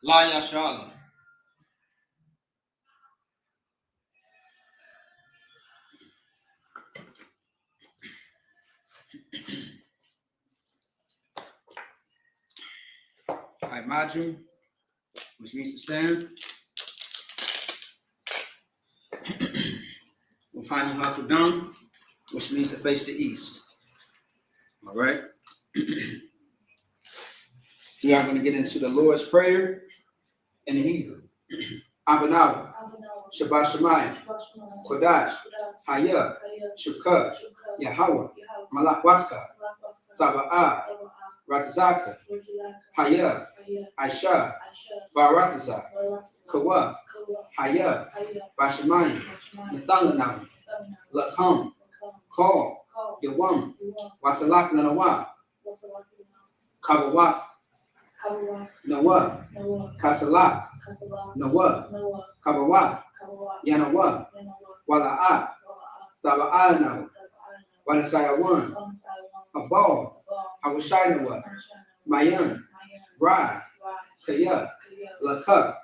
La Yashala. Hai Maju, which means to stand. Upani Hakudam, which means to face the east. All right. We are going to get into the Lord's Prayer in the Hebrew. Abanawa, Shabbat Shemayim, Kodash, Hayah, Shukah, Yahweh, Malak Waka, Taba'ah, Ratazaka, Hayah, Aisha, Barakazah, Kawa, Hayah, Bashamayim, Nathalanam, Lakham, Call, Yawam, Wasalak Nanawa, Kabawat, Noah, Kasalak, Noah, Kabawat, Yanawa, Wala'at, Taba'anawa, Wanasayawan, Abal, Awashinawa, Mayan, Ra, Kaya, Lakuk,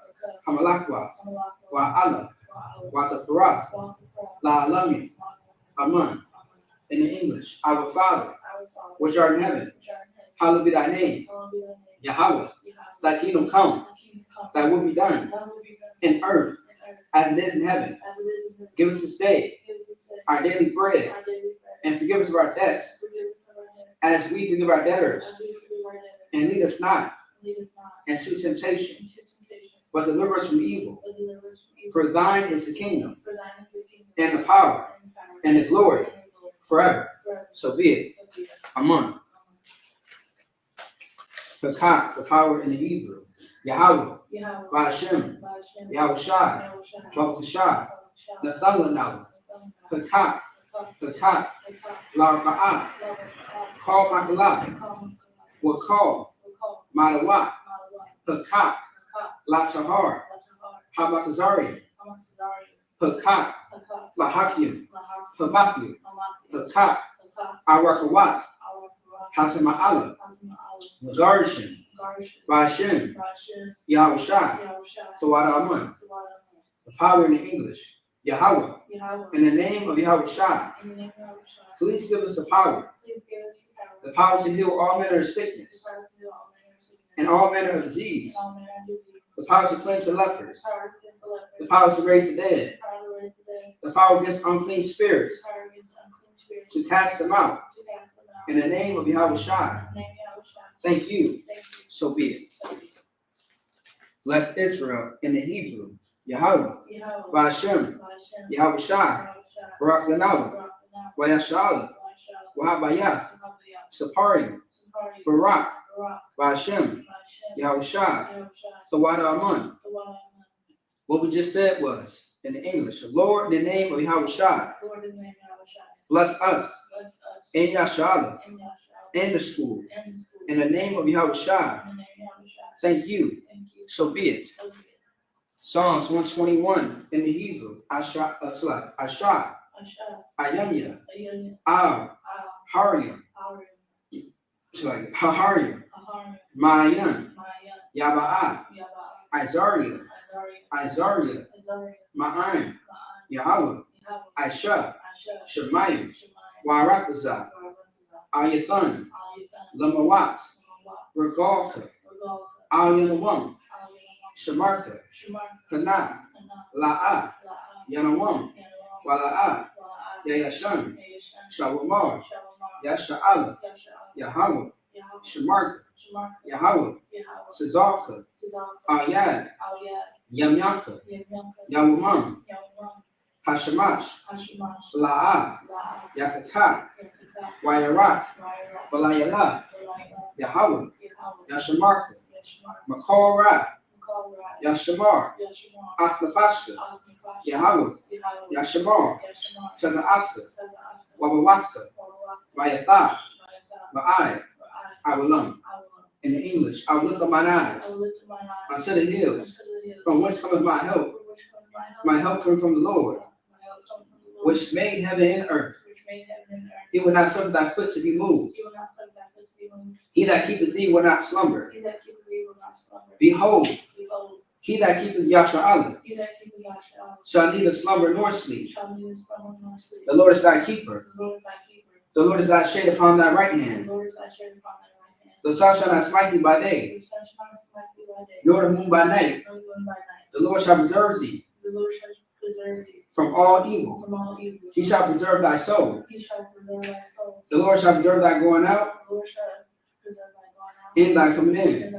Hamalakwa, Wa'ala, Wataparath, La'alami, Aman. In the English, our Father, which art in heaven, hallowed be thy name. Yahweh, thy kingdom come, thy will be done in earth as it is in heaven. Give us this day our daily bread, and forgive us of our debts as we forgive our debtors. And lead us not into temptation, but deliver us from evil. For thine is the kingdom, and the power, and the glory, forever. So be it. Amen. Pakak, the power in the Hebrew. Yahweh, Ba'ashem, Yahweh Shai, Baruch Nathalanau, Pakak, Larba'ah, Call Makalah, Wakal, Malawat, Pakak, Lachahar, Habatazari, Pakak, Lahakim, Habakim, Pakak, Arakawat, Hatama'ala, Garshin, Ba'ashem, Yahweh Shai, Tawada Amun. The power in the English, Yahweh, in the name of Yahweh Shai. Please give us the power to heal all manner of sickness and all manner of disease, the power to cleanse the lepers, the power to raise the dead, the power against unclean spirits, to cast them out. In the name of Yahweh Shai. Thank you. So be it. Bless Israel in the Hebrew. Yahweh, Ba'ashem, Yahweh Shai, Barak Lanawa, Wayashala, Wahabayah, Sapari, Barak, Ba'ashem, Yahweh Shai, Tawada Amun. What we just said was, in the English, Lord, in the name of Yahweh Shai, bless us in Yashala, in the school, in the name of Yahweh Shai. Thank you. So be it. Psalms 121 in the Hebrew. Asha, Ayamya, Al, Haryam, Haryam, Mayan, Yaba'ah, Isaiah, Ma'an, Yahweh, Aisha, Shemayim, Warakazah, Ayathan, Lamawat, Regalka, Al-Yanawam, Shamarka, Hana, La'ah, Yanawam, Wala'ah, Yayashan, Shawamar, Yasha'ala, Yahweh, Shamarka, Yahweh, Sazalka, Ayad, Yamyaka, Yawamam, Hashamash, La'ah, Yakaka, Wayarak, Balayala, Yahweh, Yashamarka, Makorah, Yashamar, Akhlafashka, Yahweh, Yashamar, Taza'afka, Wabawaka, Vayatha, Va'ai, Awalam. In the English, I will lift up mine eyes unto the hills, from whence cometh my help. My help comes from the Lord, which made heaven and earth. He will not suffer thy foot to be moved. He that keepeth thee will not slumber. Behold, he that keepeth Yasha'Allah shall neither slumber nor sleep. The Lord is thy keeper. The Lord is thy shade upon thy right hand. The sun shall not smite thee by day, nor the moon by night. The Lord shall preserve thee from all evil. He shall preserve thy soul. The Lord shall preserve thy going out and thy coming in,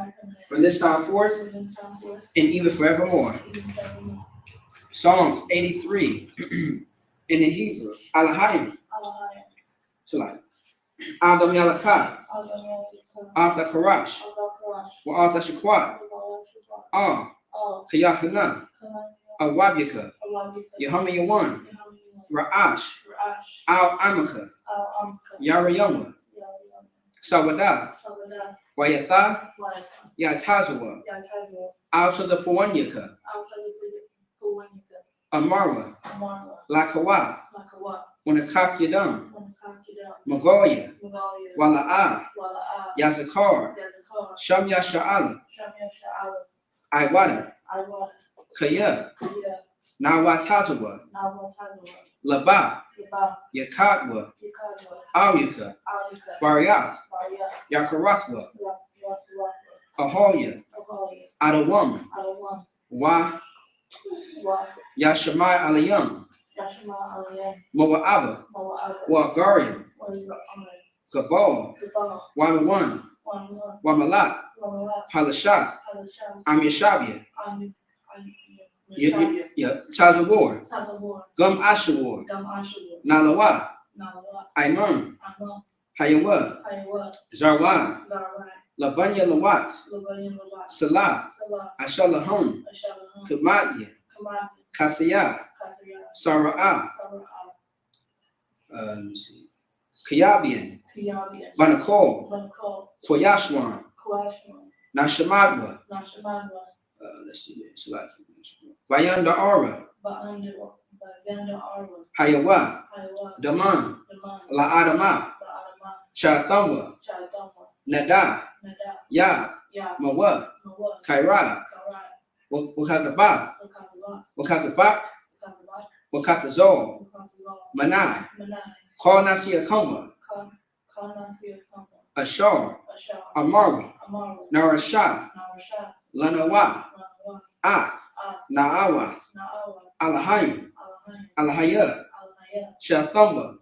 from this time forth and even forevermore. Psalms 83 in the Hebrew. Alahayim. Adam Yalakah. Arthur Karash. Wa Arthur Shaquat. Kayahana. Awabika. Yahama Yawan. Ra'ash. Al Amaka. Yarayama. Sawada. Wayatha. Yatazawa. Al Tazapawanyaka. Amara. Lakawa. Wanakak Yadam. Magoya. Wala'a. Yazakar. Sham Yasha'ala. Iwada. Kaya. Nawatazawa. Laba. Yakatwa. Aryaka. Baryak. Yakarakwa. Ahoya. Adawam. Wa. Yashamai Alayam. Moa'aba. Wa'gariam. Kabal. Wamawan. Wamalat. Halashat. Amyashabia. Chazawar. Gum Ashawar. Nalawa. Aiman. Hayawa. Zarwa. Labanya Lawat. Salah. Ashalahum. Kamadya. Kasaya. Sara'ah. Kayabian. Banakol. Koyashwan. Nashamadwa. Let's see. Bayanda Ara. Hayawa. Daman. La'adama. Shathamwa. Nada. Ya. Mawa. Kaira. Wakazabak. Wakazabak. Wakazazol. Manai. Karnasiyakoma. Ashar. Amari. Narasha. Lanawa. Naawa. Alahayim. Alahaya. Shathamba.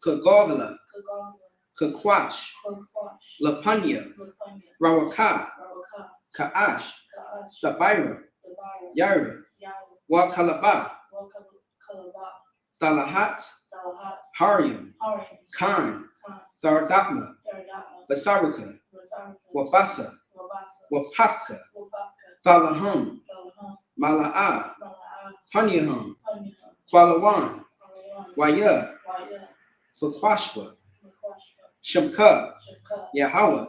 Kagogala. Kakwach. Lapanya. Rawaka. Kaash. Sabaira. Yara. Wakalaba. Talahat. Hariam. Khan. Tharadakma. Basaraka. Wabasa. Wapaka. Talahum. Mala'a. Hanyahum. Kwalawan. Waya. Fakwashwa. Shamka. Yahweh.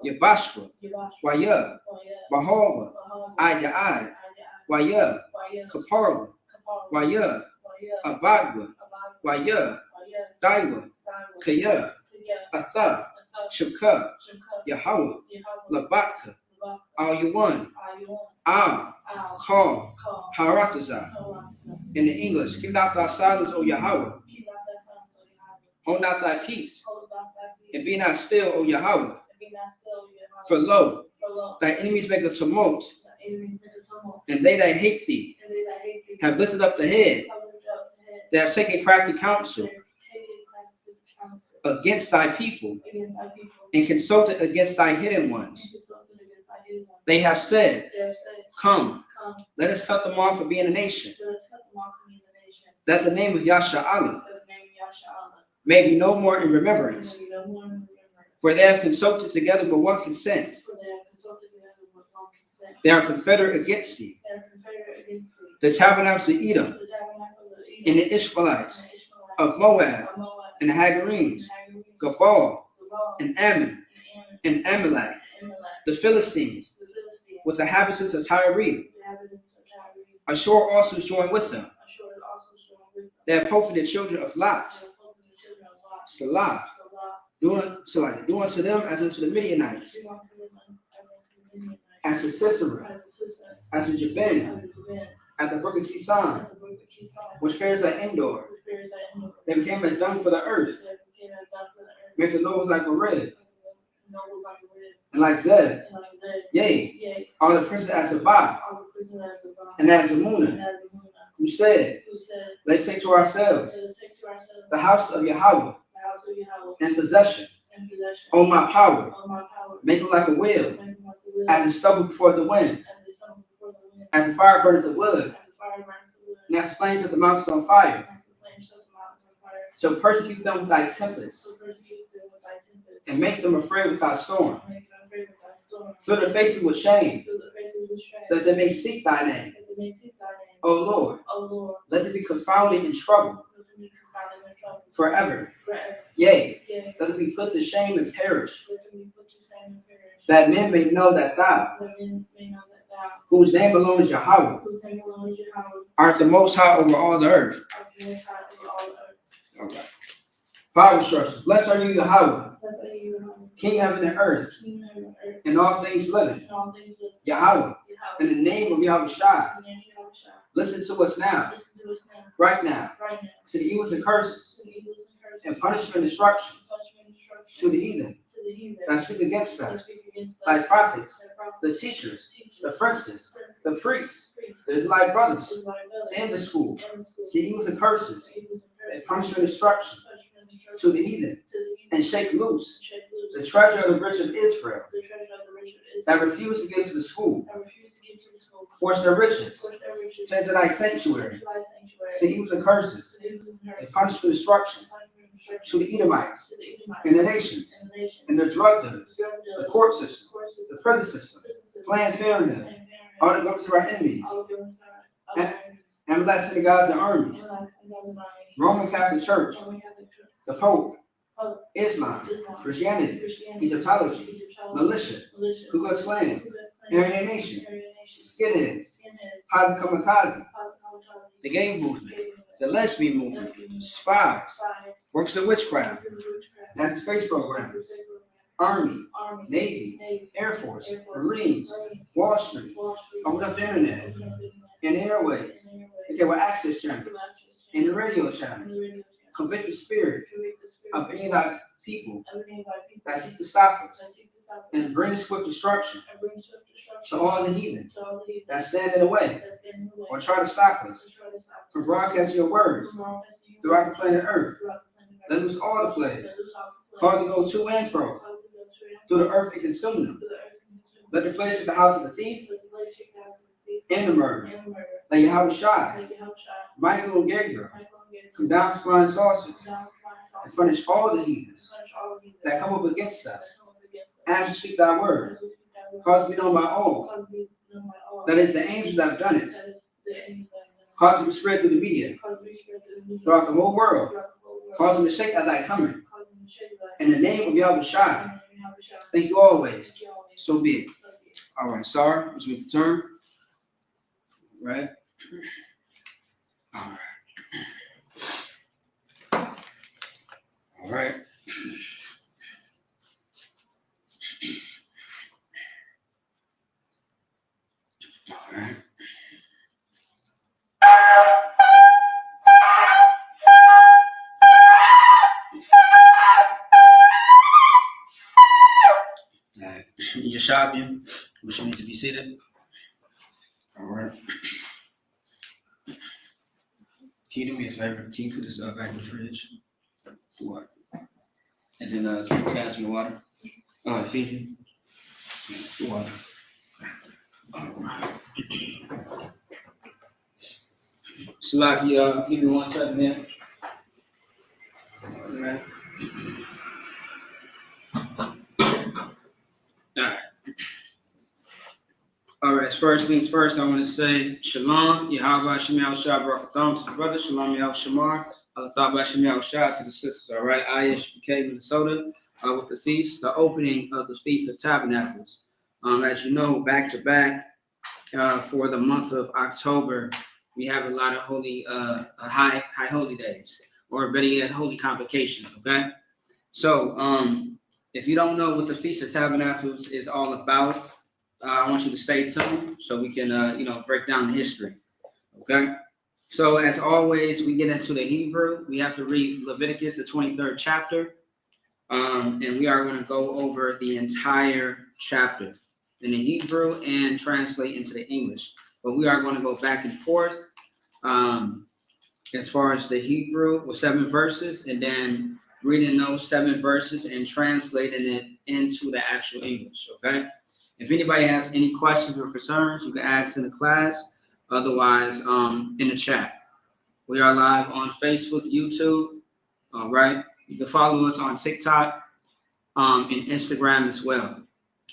Yabashwa. Waya. Bahova. Aya'ai. Waya. Kaparwa. Waya. Abadwa. Waya. Daiwa. Kaya. Atha. Shamka. Yahweh. Labaka. All you one. Call. Harakazah. In the English, keep not thy silence, O Yahweh. Hold not thy peace. And be not still, O Yahweh. For lo, thy enemies make a tumult. And they that hate thee have lifted up the head. They have taken crafty counsel against thy people and consulted against thy hidden ones. They have said, come, let us cut them off for being a nation, that the name of Yasha'Allah may be no more in remembrance. For they have consulted together with one consent. They are confederate against thee. The Tabernacles of Edom, and the Ishmaelites of Moab, and the Hagarenes, Gabal, and Ammon, and Amalek, the Philistines, with the inhabitants of Tyre. Ashur also joined with them. They have hoped for the children of Lot. Salah. Do unto them as unto the Midianites, as to Sisera, as to Jabin, at the brook of Kison, which perished at Endor. They became as dung for the earth. Make the nobles like a rib, and like Zeb. Yea, all the princes as Zabah, and as Zamuna, who said, let's take to ourselves the house of Yahweh in possession. O my power, make it like a wheel, as the stubble before the wind, as the fire burns the wood, and as the flames of the mountains on fire. So persecute them with thy tempest, and make them afraid with thy storm. Fill their faces with shame, that they may seek thy name. O Lord, let them be confounded in trouble forever. Yea, let them be put to shame and perish, that men may know that thou, whose name belongs to Yahweh, art the most high over all the earth. Okay. Power instructions. Blessed are you, Yahweh, King of heaven and earth, and all things living. Yahweh, in the name of Yahweh Shai, listen to us now, right now, to the evils and curses, and punishment and destruction to the heathen that speak against us, thy prophets, the teachers, the princes, the priests, the Israelite brothers, and the school, to evils and curses, and punishment and destruction to the heathen, and shake loose the treasure of the rich of Israel, that refuse to give to the school, force their riches, change to thy sanctuary, to evils and curses, and punishment and destruction to the Edomites, and the nations, and the drug dealers, the court system, the prison system, Planned Parenthood, all the governments of our enemies, and blessed synagogues and armies, Roman Catholic Church, the Pope, Islam, Christianity, Egyptology, militia, Ku Klux Klan, Aryan Nation, skinheads, Kamikaze, the gay movement, the lesbian movement, spies, works of witchcraft, NASA space program, Army, Navy, Air Force, Marines, Wall Street, open up the internet, and airways, okay, with access channels, and the radio channel, convict the spirit of any of thy people that seek to stop us, and bring swift destruction to all the heathen that stand in the way or try to stop us from broadcasting your words throughout the planet Earth. Let loose all the plagues, cause to go to and fro through the earth and consume them. Let the place of the house of the thief and the murderer, let Yahweh Shai, Michael and Gabriel, come down to flying saucers and punish all the heathens that come up against us. As we speak thy word, cause to be known by all that is the angels that have done it. Cause to be spread through the media throughout the whole world. Cause them to shake at thy coming. In the name of Yahweh Shai. Thank you always. So be it. All right, sorry, which means to turn. Right? All right. All right. All right. Yashabian, which means to be seated. All right. Can you do me a favor? Can you put this back in the fridge? For what? And then can you pass me water? Fiji. Water. All right. Salaki, give me 1 second there. All right. All right, first things first, I want to say Shalom, Yahweh Shemiel Shah Barakatham to the brother, Shalom Yahweh Shamar, Alathabah Shemiel Shah to the sisters. All right, Ayash BK, Minnesota, with the feast, the opening of the Feast of Tabernacles. As you know, back to back for the month of October, we have a lot of holy, high holy days, or better yet, holy convocations. Okay, So, if you don't know what the Feast of Tabernacles is all about, I want you to stay tuned so we can, break down the history. Okay. So, as always, we get into the Hebrew. We have to read Leviticus, the 23rd chapter, and we are going to go over the entire chapter in the Hebrew and translate into the English. But we are going to go back and forth as far as the Hebrew with 7 verses, and then reading those 7 verses and translating it into the actual English. Okay. If anybody has any questions or concerns, you can ask in the class. Otherwise, in the chat. We are live on Facebook, YouTube. All right. You can follow us on TikTok, and Instagram as well.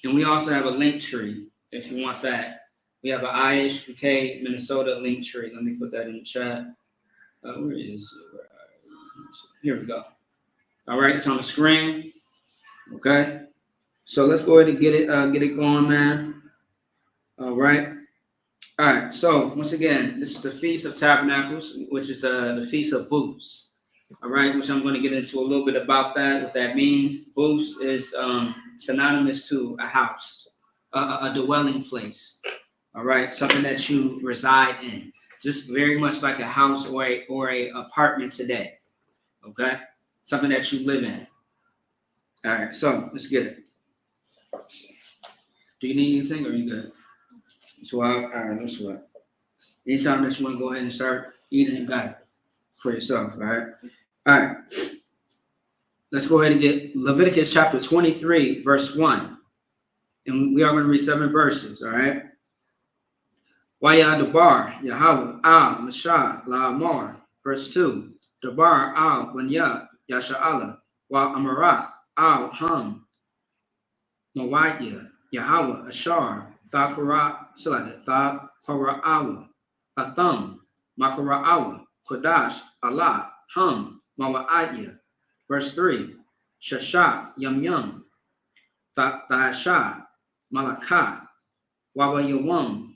And we also have a link tree if you want that. We have an IHPK Minnesota link tree. Let me put that in the chat. Where is it? Here we go. All right, it's on the screen. Okay. So let's go ahead and get it going, man. All right. All right, so once again, this is the Feast of Tabernacles, which is the Feast of Booths. All right, which I'm going to get into a little bit about that, what that means. Booths is synonymous to a house, a dwelling place. All right, something that you reside in, just very much like a house or a apartment today. Okay, something that you live in. All right, so let's get it. Do you need anything, or are you good? So, all right, that's what. Anytime that you want to go ahead and start eating, you got it for yourself, all right? All right. Let's go ahead and get Leviticus chapter 23, verse 1. And we are going to read 7 verses, all right? Waya Dabar, Yahweh, Al, Mashah, La'amar. Verse 2. Dabar, Al, Banya, Yasha'ala, Wa Amarath, Al, Ham, Mawaya, Yahweh, Ashar, Thakara, Thakara'awa, Atham, Makara'awa, Kodash, Allah, Hum, Mawa'aya. Verse 3. Shashak, Yum, Thasha, Malakah, Wawayawam,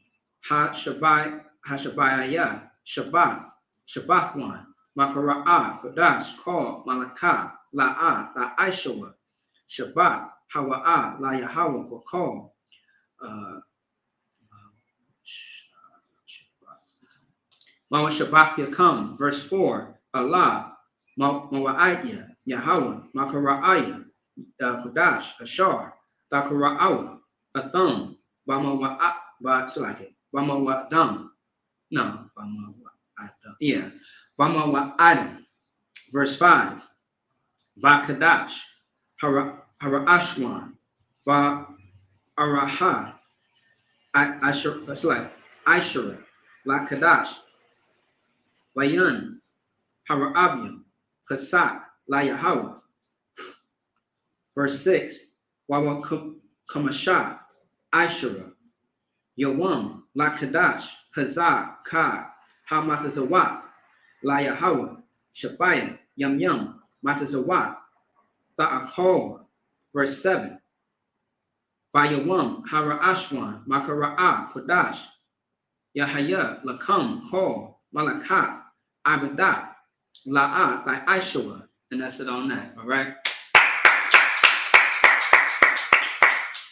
Hashabayaya, Shabbathwan, Makara'ah, Kodash, Kal, Malakah, La'ah, La'aishawa, Shabbat, Hawa'ah, La Yahweh, Bakal, Mawa Shabbat Yakam, verse 4, Allah, Mawa'aya, Yahweh, Makara'aya, Kodash, Ashar, Thakara'awa, Atham, Bamawa'adam, no, Bamawa'adam, yeah, Bamawa'adam, verse 5, Bakadash, Harashwan, Ba'araha, Ashura, Lakadash, Wayan, Hara'abiam, Pasak, La Yahweh. Verse 6, Wawa Kamasha, Ashura, Yawam, Lakadash, Hazak, Ka, Hamatazawat, La Yahweh, Shabayat, Yam, Matazawat, Ta'akawa. Verse 7, Bayawam, Hara'ashwan, Makara'ah, Kodash, Yahaya, Lakam, Hall, Malakat, Abadah, La'ah, like Aishua, and that's it on that, all right?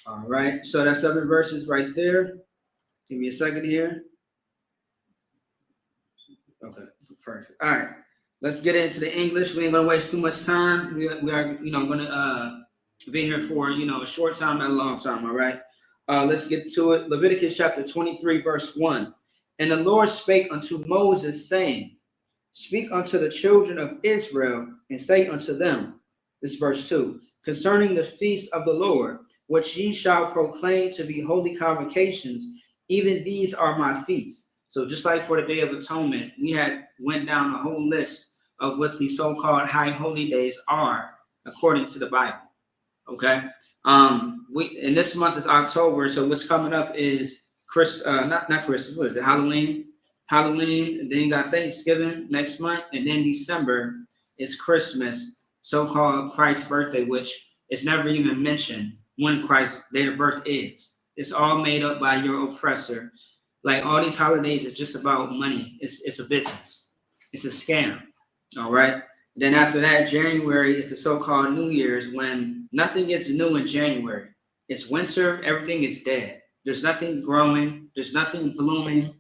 All right, so that's 7 verses right there. Give me a second here. Okay, perfect. All right, let's get into the English. We ain't gonna waste too much time. We are gonna be here for a short time, not a long time. All right, let's get to it. Leviticus chapter 23, verse 1. And the Lord spake unto Moses, saying, Speak unto the children of Israel, and say unto them, this is verse 2, concerning the feast of the Lord, which ye shall proclaim to be holy convocations, even these are my feasts. So just like for the Day of Atonement, we went down a whole list of what the so-called high holy days are according to the Bible. Okay. And this month is October, so what's coming up is not Christmas, what is it? Halloween, and then you got Thanksgiving next month, and then December is Christmas, so-called Christ's birthday, which is never even mentioned when Christ's date of birth is. It's all made up by your oppressor. Like all these holidays is just about money. It's a business. It's a scam. All right. Then after that, January is the so-called New Year's, when nothing gets new in January. It's winter, everything is dead. There's nothing growing, there's nothing blooming,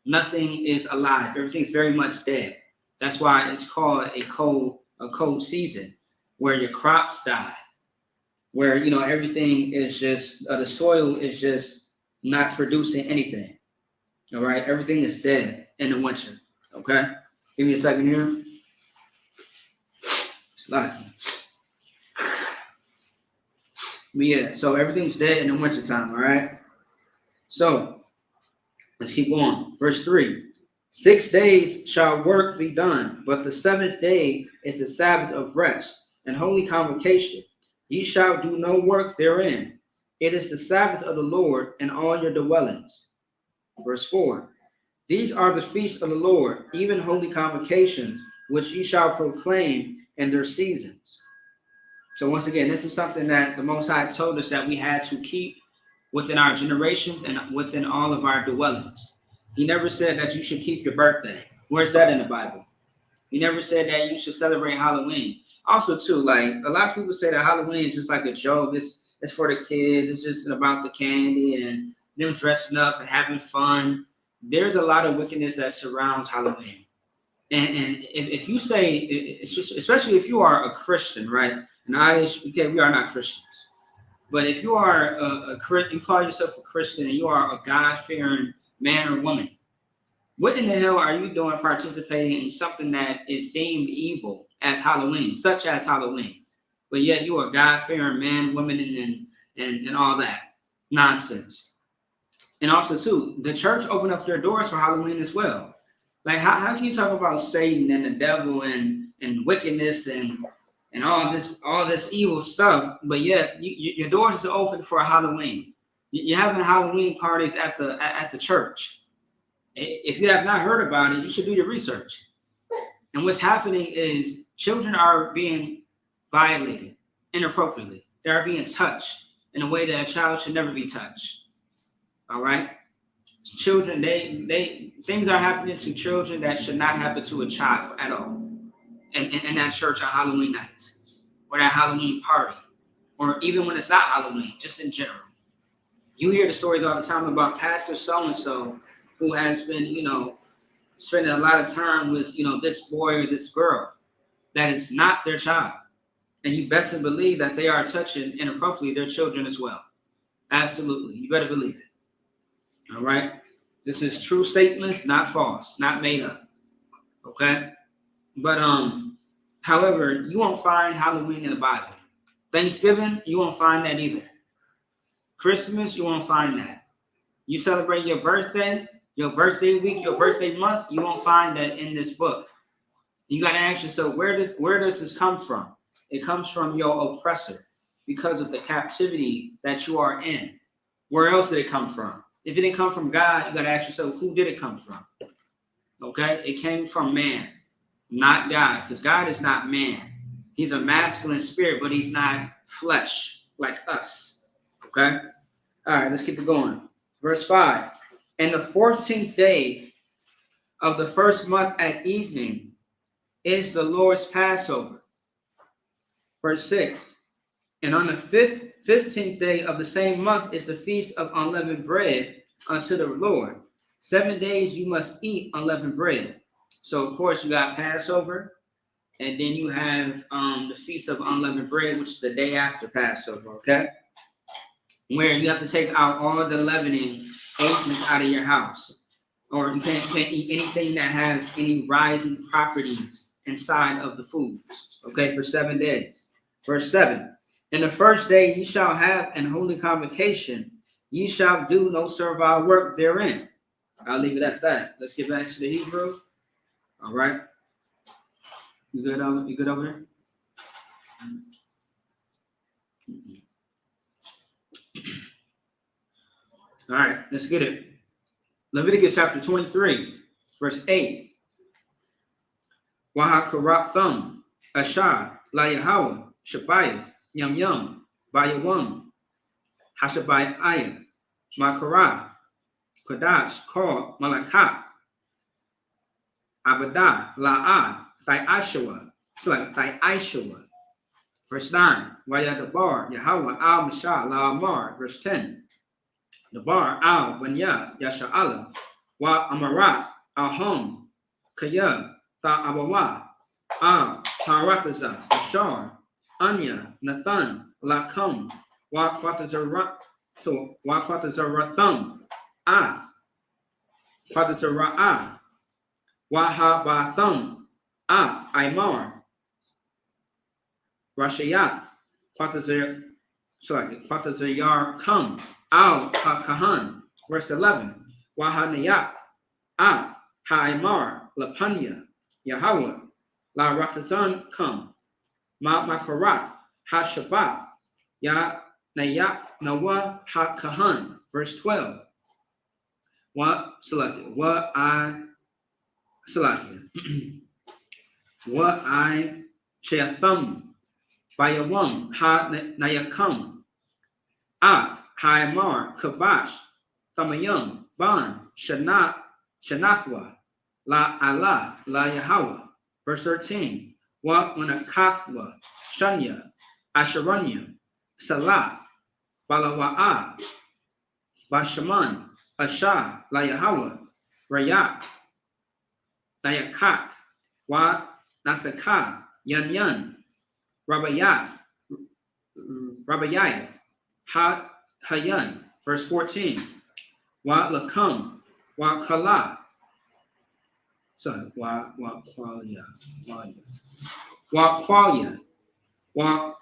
nothing is alive. Everything's very much dead. That's why it's called a cold season, where your crops die, where everything is just the soil is just not producing anything. All right, everything is dead in the winter. Okay, give me a second here. It's lucky. But yeah, so everything's dead in the wintertime. All right, so let's keep going. Verse 3. 6 days shall work be done, but the seventh day is the Sabbath of rest and holy convocation. Ye shall do no work therein. It is the Sabbath of the Lord in all your dwellings. Verse 4. These are the feasts of the Lord, even holy convocations, which ye shall proclaim in their seasons. So once again, this is something that the Most High told us that we had to keep within our generations and within all of our dwellings. He never said that you should keep your birthday. Where's that in the Bible? He never said that you should celebrate Halloween. Also, too, like a lot of people say that Halloween is just like a joke. It's for the kids. It's just about the candy and them dressing up and having fun. There's a lot of wickedness that surrounds Halloween. And if you say, especially if you are a Christian, right? And we are not Christians. But if you are you call yourself a Christian and you are a God-fearing man or woman, what in the hell are you doing participating in something that is deemed evil as Halloween, such as Halloween? But yet you are God-fearing man, woman, and all that nonsense. And also, too, the church opened up their doors for Halloween as well. Like, how can you talk about Satan and the devil and wickedness and all this evil stuff, but yet your doors are open for Halloween? You're having Halloween parties at the church. If you have not heard about it, you should do your research. And what's happening is children are being violated inappropriately. They are being touched in a way that a child should never be touched. All right? Children, things are happening to children that should not happen to a child at all. In that church on Halloween night, or that Halloween party, or even when it's not Halloween, just in general. You hear the stories all the time about Pastor so-and-so who has been, spending a lot of time with, this boy or this girl that is not their child. And you best believe that they are touching inappropriately their children as well. Absolutely. You better believe it. All right? This is true statements, not false, not made up. Okay? But, however, you won't find Halloween in the Bible. Thanksgiving, you won't find that either. Christmas, you won't find that. You celebrate your birthday week, your birthday month, you won't find that in this book. You got to ask yourself, where does this come from? It comes from your oppressor because of the captivity that you are in. Where else did it come from? If it didn't come from God, you got to ask yourself, who did it come from? Okay? It came from man, not God, because God is not man. He's a masculine spirit, but he's not flesh like us. Okay? All right, let's keep it going. Verse 5. And the 14th day of the first month at evening is the Lord's Passover. Verse 6. And on the 15th day of the same month is the feast of unleavened bread unto the Lord. 7 days you must eat unleavened bread. So, of course, you got Passover, and then you have the Feast of Unleavened Bread, which is the day after Passover, okay? Where you have to take out all the leavening agents out of your house. Or you can't eat anything that has any rising properties inside of the foods, okay, for 7 days. Verse 7. In the first day ye shall have an holy convocation. Ye shall do no servile work therein. I'll leave it at that. Let's get back to the Hebrew. All right. You good over there? All right, let's get it. Leviticus chapter 23, verse 8. Wahakarat thumb, Ashar, La Yahweh, Shabbayas, Yum Yum, Bayawam, Hashabai Ayah, Makara, Kodash, Kor, Malakat, Abadah, La'ad, Diashawa, So like Aishua. Verse 9. Wayadabar, Yahweh al Mashah la Amar. Verse 10. Dabar al Banya Yasha'ala. Wa Amarat al-Hum Kaya Ta Abawa Al Parataza Ashar Anya Nathan Lakum Wa Quatazarat so Wa Quatazarathum Ath Quatazara'ah Wahabathum Ath Aymar Rashayath Quatazayar Kum Al Kahan. Verse 11. Wahanayak Ath Ha'imar Lapanya Yahweh La Ratazan Kum Ma Makarat HaShabbat Ya Nayak Nawa HaKahan. Verse 12. What selected? What I selected. What I Sheathum Bayawam Ha Nayakam Ath Ha'imar Kabash Tamayam Ban Shanathwa La Allah La Yahweh. Verse 13. Wa Manakathwa Shanya Asharanya Salat Balawa'ah Bashaman Ashah La Yahweh Rayak Nayakat Wa Nasaka Yan Rabayat Ha Hayan. Verse 14. Wa Lakum Wa Kala. So Wa Qualia. Wa Qualia. Wa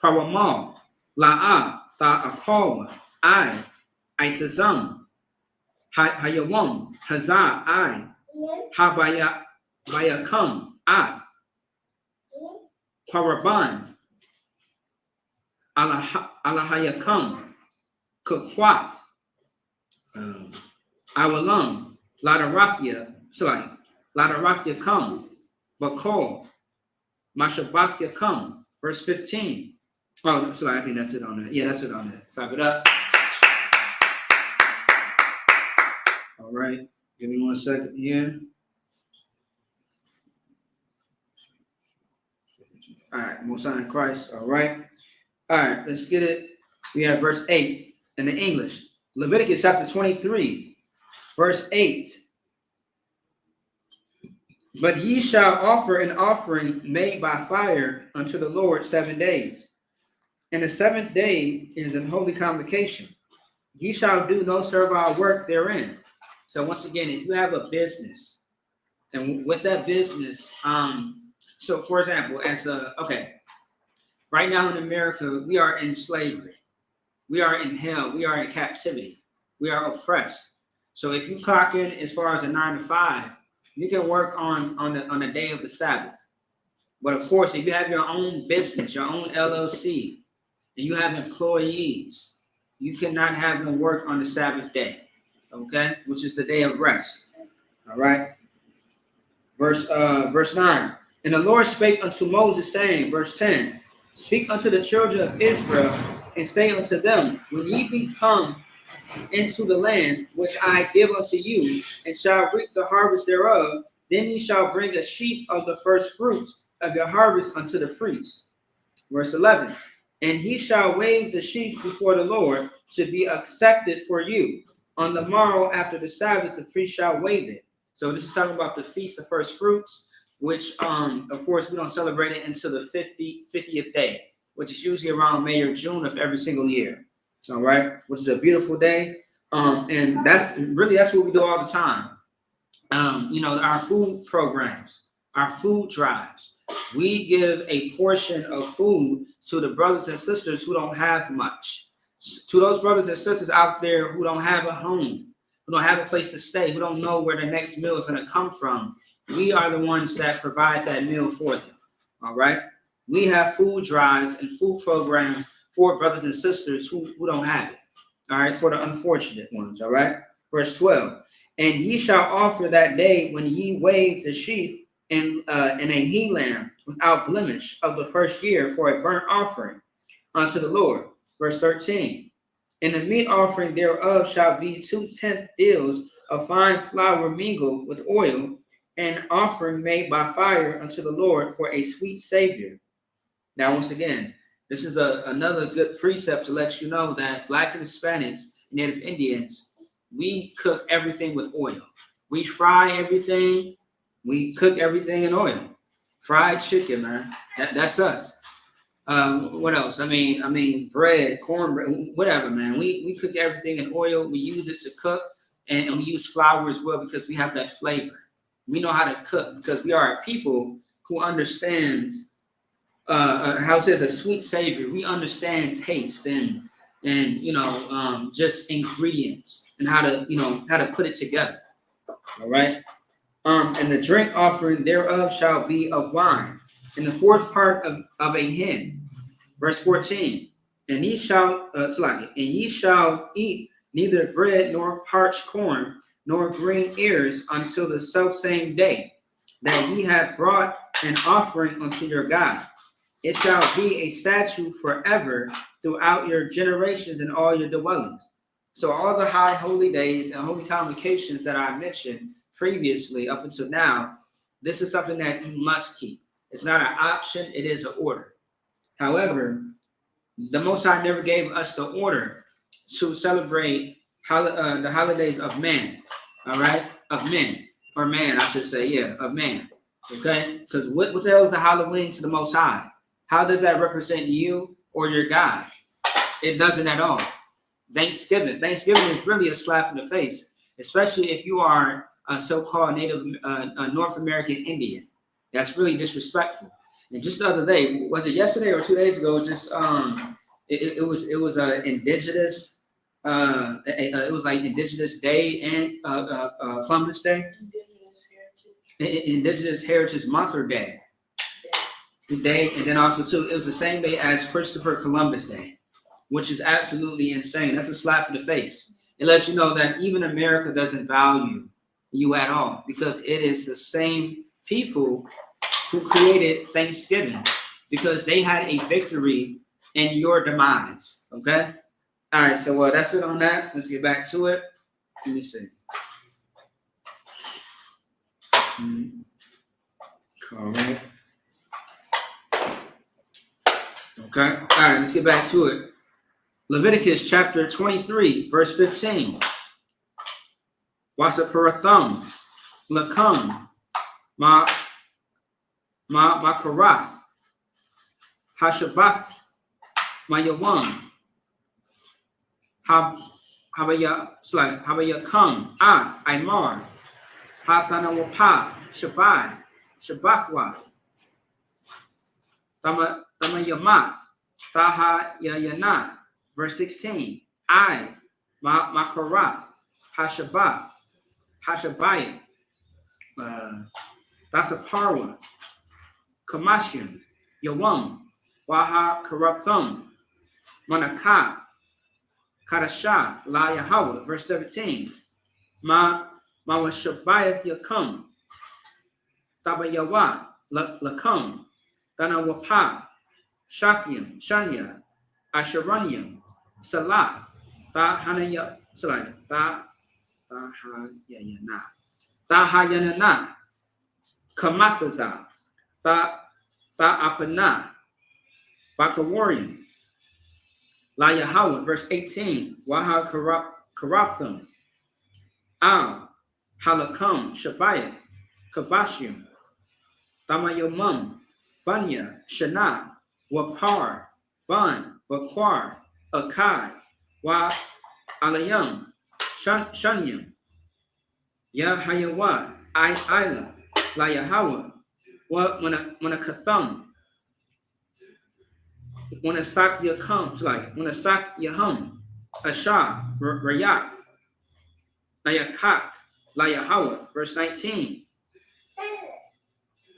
Paramal. La'a Ta Akawa. I Itazam. Hayawam. Hazah I. Habayakam. Ath. Paraban. Alahayakam. Kukwat. Awalam. Ladarathia. Sorry. Ladarathia come. Bakol. Mashabathia come. Verse 15. Oh, sorry, I think that's it on that. Yeah, that's it on that. Clap it up. All right. Give me 1 second here. All right. Most High in Christ. All right. All right. Let's get it. We have verse 8 in the English. Leviticus chapter 23, verse 8. But ye shall offer an offering made by fire unto the Lord 7 days. And the 7th day is an holy convocation. Ye shall do no servile work therein. So once again, if you have a business, and with that business, so for example, right now in America, we are in slavery. We are in hell. We are in captivity. We are oppressed. So if you clock in as far as a 9 to 5, you can work on the day of the Sabbath. But of course, if you have your own business, your own LLC, and you have employees, you cannot have them work on the Sabbath day, okay? Which is the day of rest. All right. Verse 9. And the Lord spake unto Moses, saying, verse 10, speak unto the children of Israel, and say unto them, when ye be come into the land which I give unto you, and shall reap the harvest thereof, then ye shall bring a sheaf of the first fruits of your harvest unto the priest. Verse 11. And he shall wave the sheaf before the Lord to be accepted for you. On the morrow after the Sabbath, the priest shall wave it. So this is talking about the feast of first fruits, which of course we don't celebrate it until the 50th day, which is usually around May or June of every single year. All right, which is a beautiful day. And that's what we do all the time. Our food programs, our food drives, we give a portion of food to the brothers and sisters who don't have much, to those brothers and sisters out there who don't have a home, who don't have a place to stay, who don't know where the next meal is going to come from. We are the ones that provide that meal for them. All right. We have food drives and food programs for brothers and sisters who don't have it. All right. For the unfortunate ones. All right. Verse 12. And ye shall offer that day when ye wave the sheep and a he lamb without blemish of the first year for a burnt offering unto the Lord. Verse 13. And the meat offering thereof shall be 2/10 deals of fine flour mingled with oil, an offering made by fire unto the Lord for a sweet Savior. Now, once again, this is another good precept to let you know that Black and Hispanics, Native Indians, we cook everything with oil. We fry everything. We cook everything in oil. Fried chicken, man. That's us. What else? I mean, bread, cornbread, whatever, man. We cook everything in oil. We use it to cook, and we use flour as well because we have that flavor. We know how to cook because we are a people who understands how it says a sweet Savior. We understand taste and just ingredients and how to put it together. All right. And the drink offering thereof shall be of wine, and the fourth part of a hin. Verse 14. And ye shall eat neither bread nor parched corn nor green ears until the selfsame day that ye have brought an offering unto your God. It shall be a statute forever throughout your generations and all your dwellings. So all the high holy days and holy convocations that I mentioned previously up until now, this is something that you must keep. It's not an option, it is an order. However, the Most High never gave us the order to celebrate the holidays of man, all right? Of men, or man, I should say, yeah, of man, okay? Because what the hell is the Halloween to the Most High? How does that represent you or your God? It doesn't at all. Thanksgiving is really a slap in the face, especially if you are a so-called Native North American Indian. That's really disrespectful. And just the other day, was it yesterday or 2 days ago? Just it was an indigenous it was like Indigenous Day and Columbus Day, Indigenous Heritage Month or Day. The day, and then also too, it was the same day as Christopher Columbus Day, which is absolutely insane. That's a slap in the face. It lets you know that even America doesn't value you at all because it is the same people who created Thanksgiving because they had a victory in your demise. Okay? All right, so that's it on that. Let's get back to it. Let me see. All right. Okay. All right, let's get back to it. Leviticus chapter 23, verse 15. Wasapuratham, lakam, ma karath, hashabath, mayawam, habayakam, imar, hatanawapa, shabai, shabathwa, Tamayamas, Taha Yayana, verse 16. I, Makarath, Hashabah, Hashabayah, Dasaparwa, Kamashim, Yawam, Waha Karapthum, Manaka, Kadasha, La Yahweh, verse 17. Mawashabayah Yakum, Tabayawa, Lakum, Danawapa, Shakyam, Shanya, Asharanyam, Salah, Tahanaya, Salah, Tahayanana, Kamataza, Ta'apana, Bakawarian, La Yahweh, verse 18, Waha Karaptham, Al, Halakam, Shabaya, Kabashim, Tamayomum, Banya, Shana, Wapar, Ban, Bakwar, Akkad, Wa Alayam, Shanyam, Yahayawa, Ila, La Yahweh, Wanakatham, Wanasak Yakam, like Wanasak Yahum, Asha, Rayak, Layakak, La Yahweh, verse 19.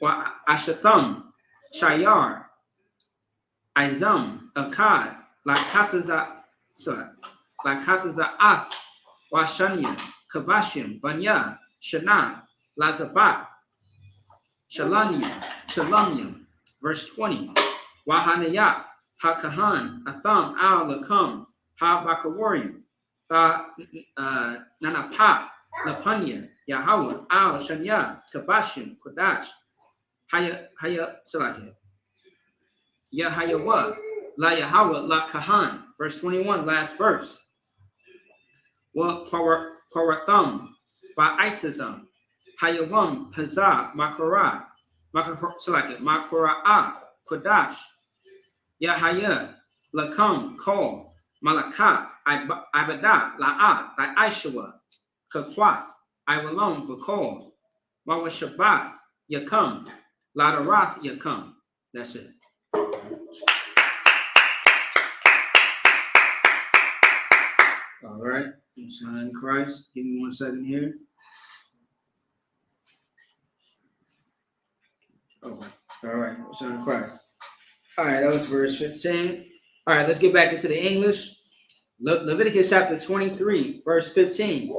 Wa Ashatham, Shayar, Izam, Akkad, Lakataza Ath, Washanya, Kabashim, Banya, Shana, Lazabat, Shalanyam, verse 20. Wahanayak, Hakahan, Atham, Al Lakam, Ha Bakawarium, Nanapa, Lapanya, Yahweh, Al, Shanya, Kabashim, Kodash, Haya, Salakia, Yahayawa, La Yahweh, La Kahan. Verse 21, last verse. Well, Koratham, Ba'itazam, Hayawam, Hazah, Makorah, Makorah, Kodash, Yahaya, Lakam, Kol, Malakat, Ibadah, La'ah, Aishua, Kafwath, Iwalom, Bakol, Mawa Shabbat, Yakam, Ladarath, Yakam. That's it. All right. Son in Christ. Give me 1 second here. Okay. All right. Son in Christ. All right. That was verse 15. All right. Let's get back into the English. Leviticus chapter 23, verse 15.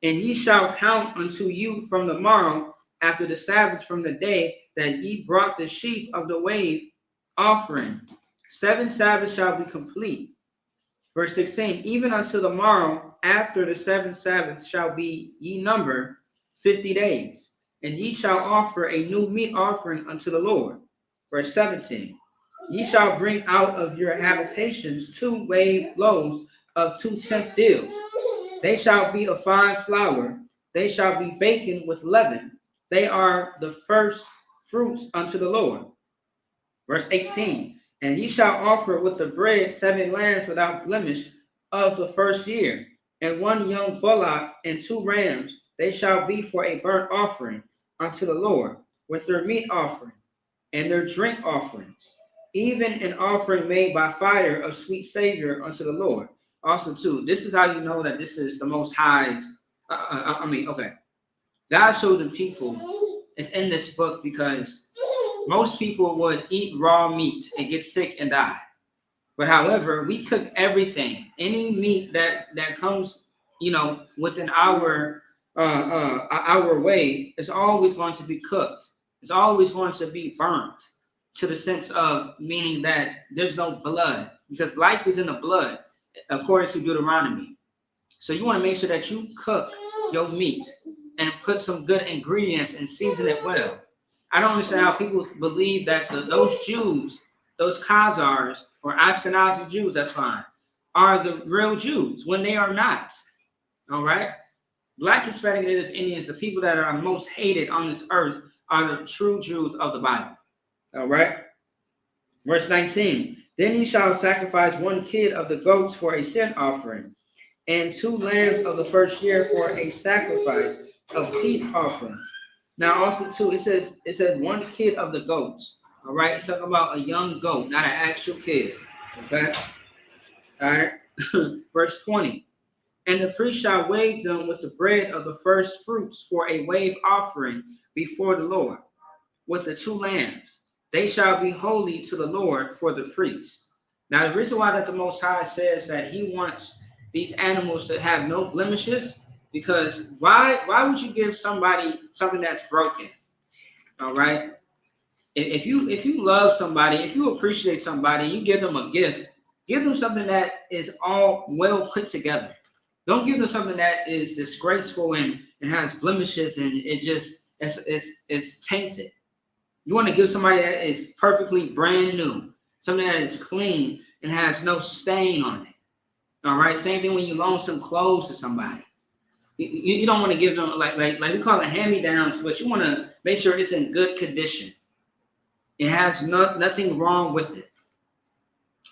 And ye shall count unto you from the morrow after the Sabbath from the day that ye brought the sheaf of the wave offering. 7 Sabbaths shall be complete. Verse 16, even unto the morrow after the 7th Sabbath shall be ye number 50 days, and ye shall offer a new meat offering unto the Lord. Verse 17, ye shall bring out of your habitations 2 wave loaves of 2 tenth deals. They shall be of fine flour, they shall be baken with leaven. They are the first fruits unto the Lord. Verse 18, and ye shall offer with the bread 7 lambs without blemish of the first year, and 1 young bullock and 2 rams. They shall be for a burnt offering unto the Lord, with their meat offering and their drink offerings, even an offering made by fire of sweet savor unto the Lord. Also, too, this is how you know that this is the Most High's. God's chosen people is in this book because most people would eat raw meat and get sick and die. But however, we cook everything. Any meat that comes, within our way is always going to be cooked. It's always going to be burnt, to the sense of meaning that there's no blood, because life is in the blood, according to Deuteronomy. So you want to make sure that you cook your meat and put some good ingredients and season it well. I don't understand how people believe that those Jews, those Khazars or Ashkenazi Jews, that's fine, are the real Jews when they are not. All right? Black, Hispanic, Native Indians, the people that are most hated on this earth, are the true Jews of the Bible. All right? Verse 19, then ye shall sacrifice 1 kid of the goats for a sin offering, and 2 lambs of the first year for a sacrifice of peace offering. Now, also, too, it says 1 kid of the goats. All right? It's talking about a young goat, not an actual kid. Okay? All right? Verse 20, and the priest shall wave them with the bread of the first fruits for a wave offering before the Lord, with the 2 lambs. They shall be holy to the Lord for the priest. Now, the reason why that the Most High says that he wants these animals to have no blemishes, because why would you give somebody something that's broken? All right? If you love somebody, if you appreciate somebody, you give them a gift, give them something that is all well put together. Don't give them something that is disgraceful and has blemishes and it's tainted. You want to give somebody that is perfectly brand new, something that is clean and has no stain on it. All right. Same thing when you loan some clothes to somebody. You don't want to give them like we call it hand-me-downs, but you want to make sure it's in good condition. It has nothing wrong with it.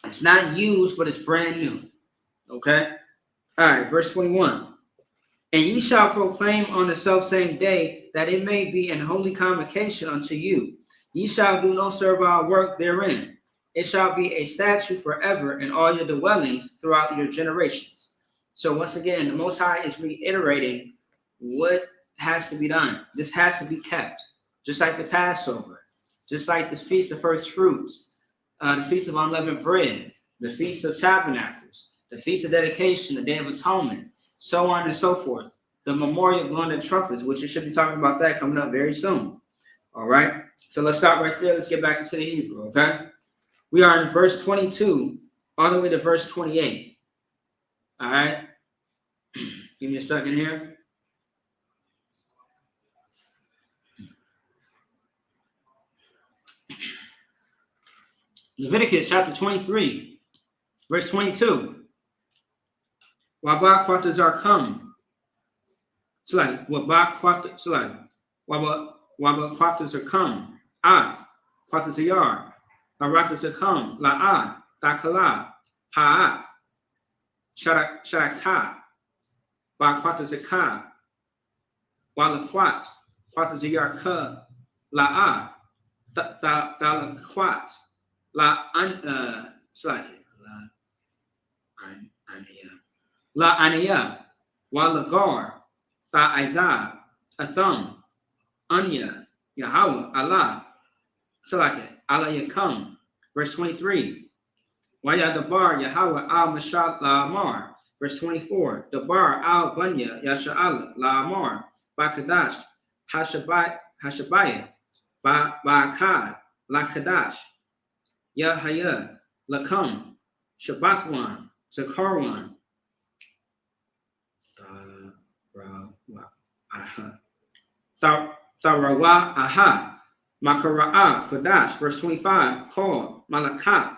It's not used, but it's brand new. Okay. All right. Verse 21. And ye shall proclaim on the selfsame day that it may be an holy convocation unto you. Ye shall do no servile work therein. It shall be a statute forever in all your dwellings throughout your generations. So once again, the Most High is reiterating what has to be done. This has to be kept, just like the Passover, just like the Feast of First Fruits, the Feast of Unleavened Bread, the Feast of Tabernacles, the Feast of Dedication, the Day of Atonement, so on and so forth. The Memorial of Blowing the Trumpets, which you should be talking about that coming up very soon. All right. So let's stop right there. Let's get back into the Hebrew. Okay. We are in verse 22 all the way to verse 28. All right. Give me a second here. Leviticus chapter 23, verse 22. Wabak quarters are come. So like wabak quarters, so like wabak quarters are come. Quarters are yard. Quarters are come. La'ah, takala, pa'ah, sharaka, ba quarters are ka. Wala quarters are yard ka. La'ah, da quat. La an like La ania, Walagar, Ta'izah, Atham, Anya, Yahweh, Allah, Salakat, Allah Yakam. Verse 23. Wayadabar, Yahweh, Al Mashal, La'amar. Verse 24. Dabar, Al Banya, Yasha'ala, La'amar, Bakadash, Hashabaya, Ba'akad, Lakadash, Yahaya, Lakam, Shabbatwan, Zakarwan, Tarawa aha Makara'a Kodash, verse 25, called Malakat,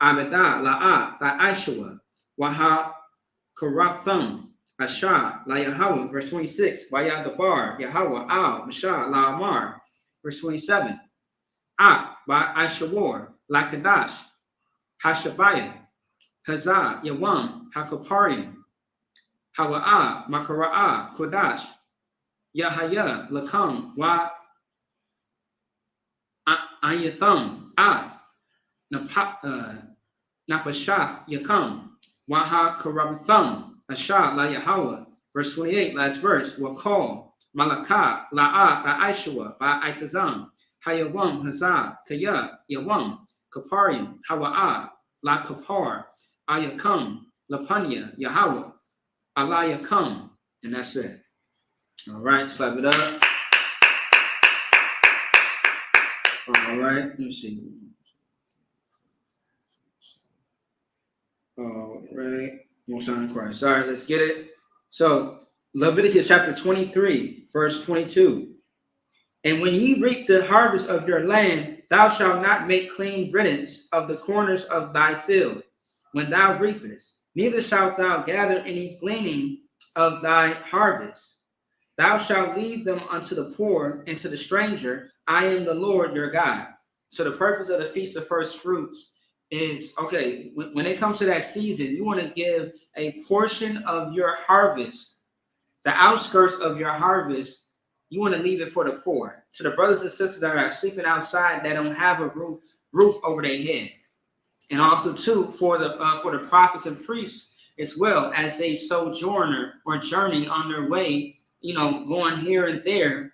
Abadah, La'a, Aishua, Waha Karatham, Asha, La Yahweh, verse 26, Bayadabar, Yahweh, Al, Masha, La Amar, verse 27, Ak, Ba Aishawar, La Kadash, Hashabaya, Hazah, Yawam, Hakaparim, Hawa'a, Makara'a, Kodash, Yahaya, Lakam, Wa Ayatham, Ath, Napashah, Yakam, Waha Karabatham, Asha, La Yahweh. Verse 28, last verse, Wakal, Malaka, La'a, Ba'aishua, Ba'aitazam, Hayawam, Hazah, Kaya, Yawam, Kaparim, Hawa'a, La Kapar, Ayakam, Lapanya, Yahweh, Allah Yakam, and that's it. All right, slap it up. All right, let me see. All right, most on Christ. All right, let's get it. So, Leviticus chapter 23, verse 22. And when ye reap the harvest of your land, thou shalt not make clean riddance of the corners of thy field when thou reapest, neither shalt thou gather any gleaning of thy harvest. Thou shalt leave them unto the poor and to the stranger. I am the Lord your God. So the purpose of the Feast of First Fruits is, okay, when it comes to that season, you want to give a portion of your harvest, the outskirts of your harvest, you want to leave it for the poor. To the brothers and sisters that are sleeping outside that don't have a roof over their head. And also, too, for the prophets and priests as well, as they sojourner or journey on their way, going here and there,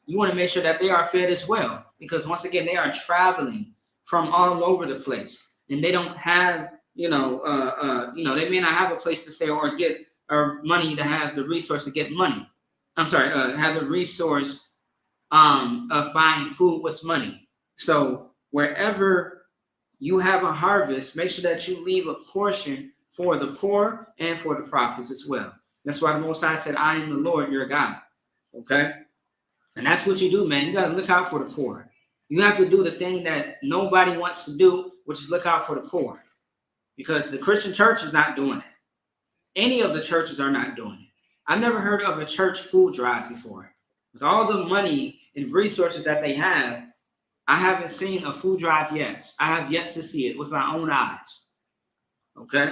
you want to make sure that they are fed as well. Because once again, they are traveling from all over the place. And they don't have, they may not have a place to stay or get money to have the resource to get money. I'm sorry, have the resource of buying food with money. So wherever you have a harvest, make sure that you leave a portion for the poor and for the prophets as well. That's why the Most High said, I am the Lord your God. Okay? And that's what you do, man. You got to look out for the poor. You have to do the thing that nobody wants to do, which is look out for the poor. Because the Christian church is not doing it. Any of the churches are not doing it. I've never heard of a church food drive before. With all the money and resources that they have, I haven't seen a food drive yet. I have yet to see it with my own eyes. Okay?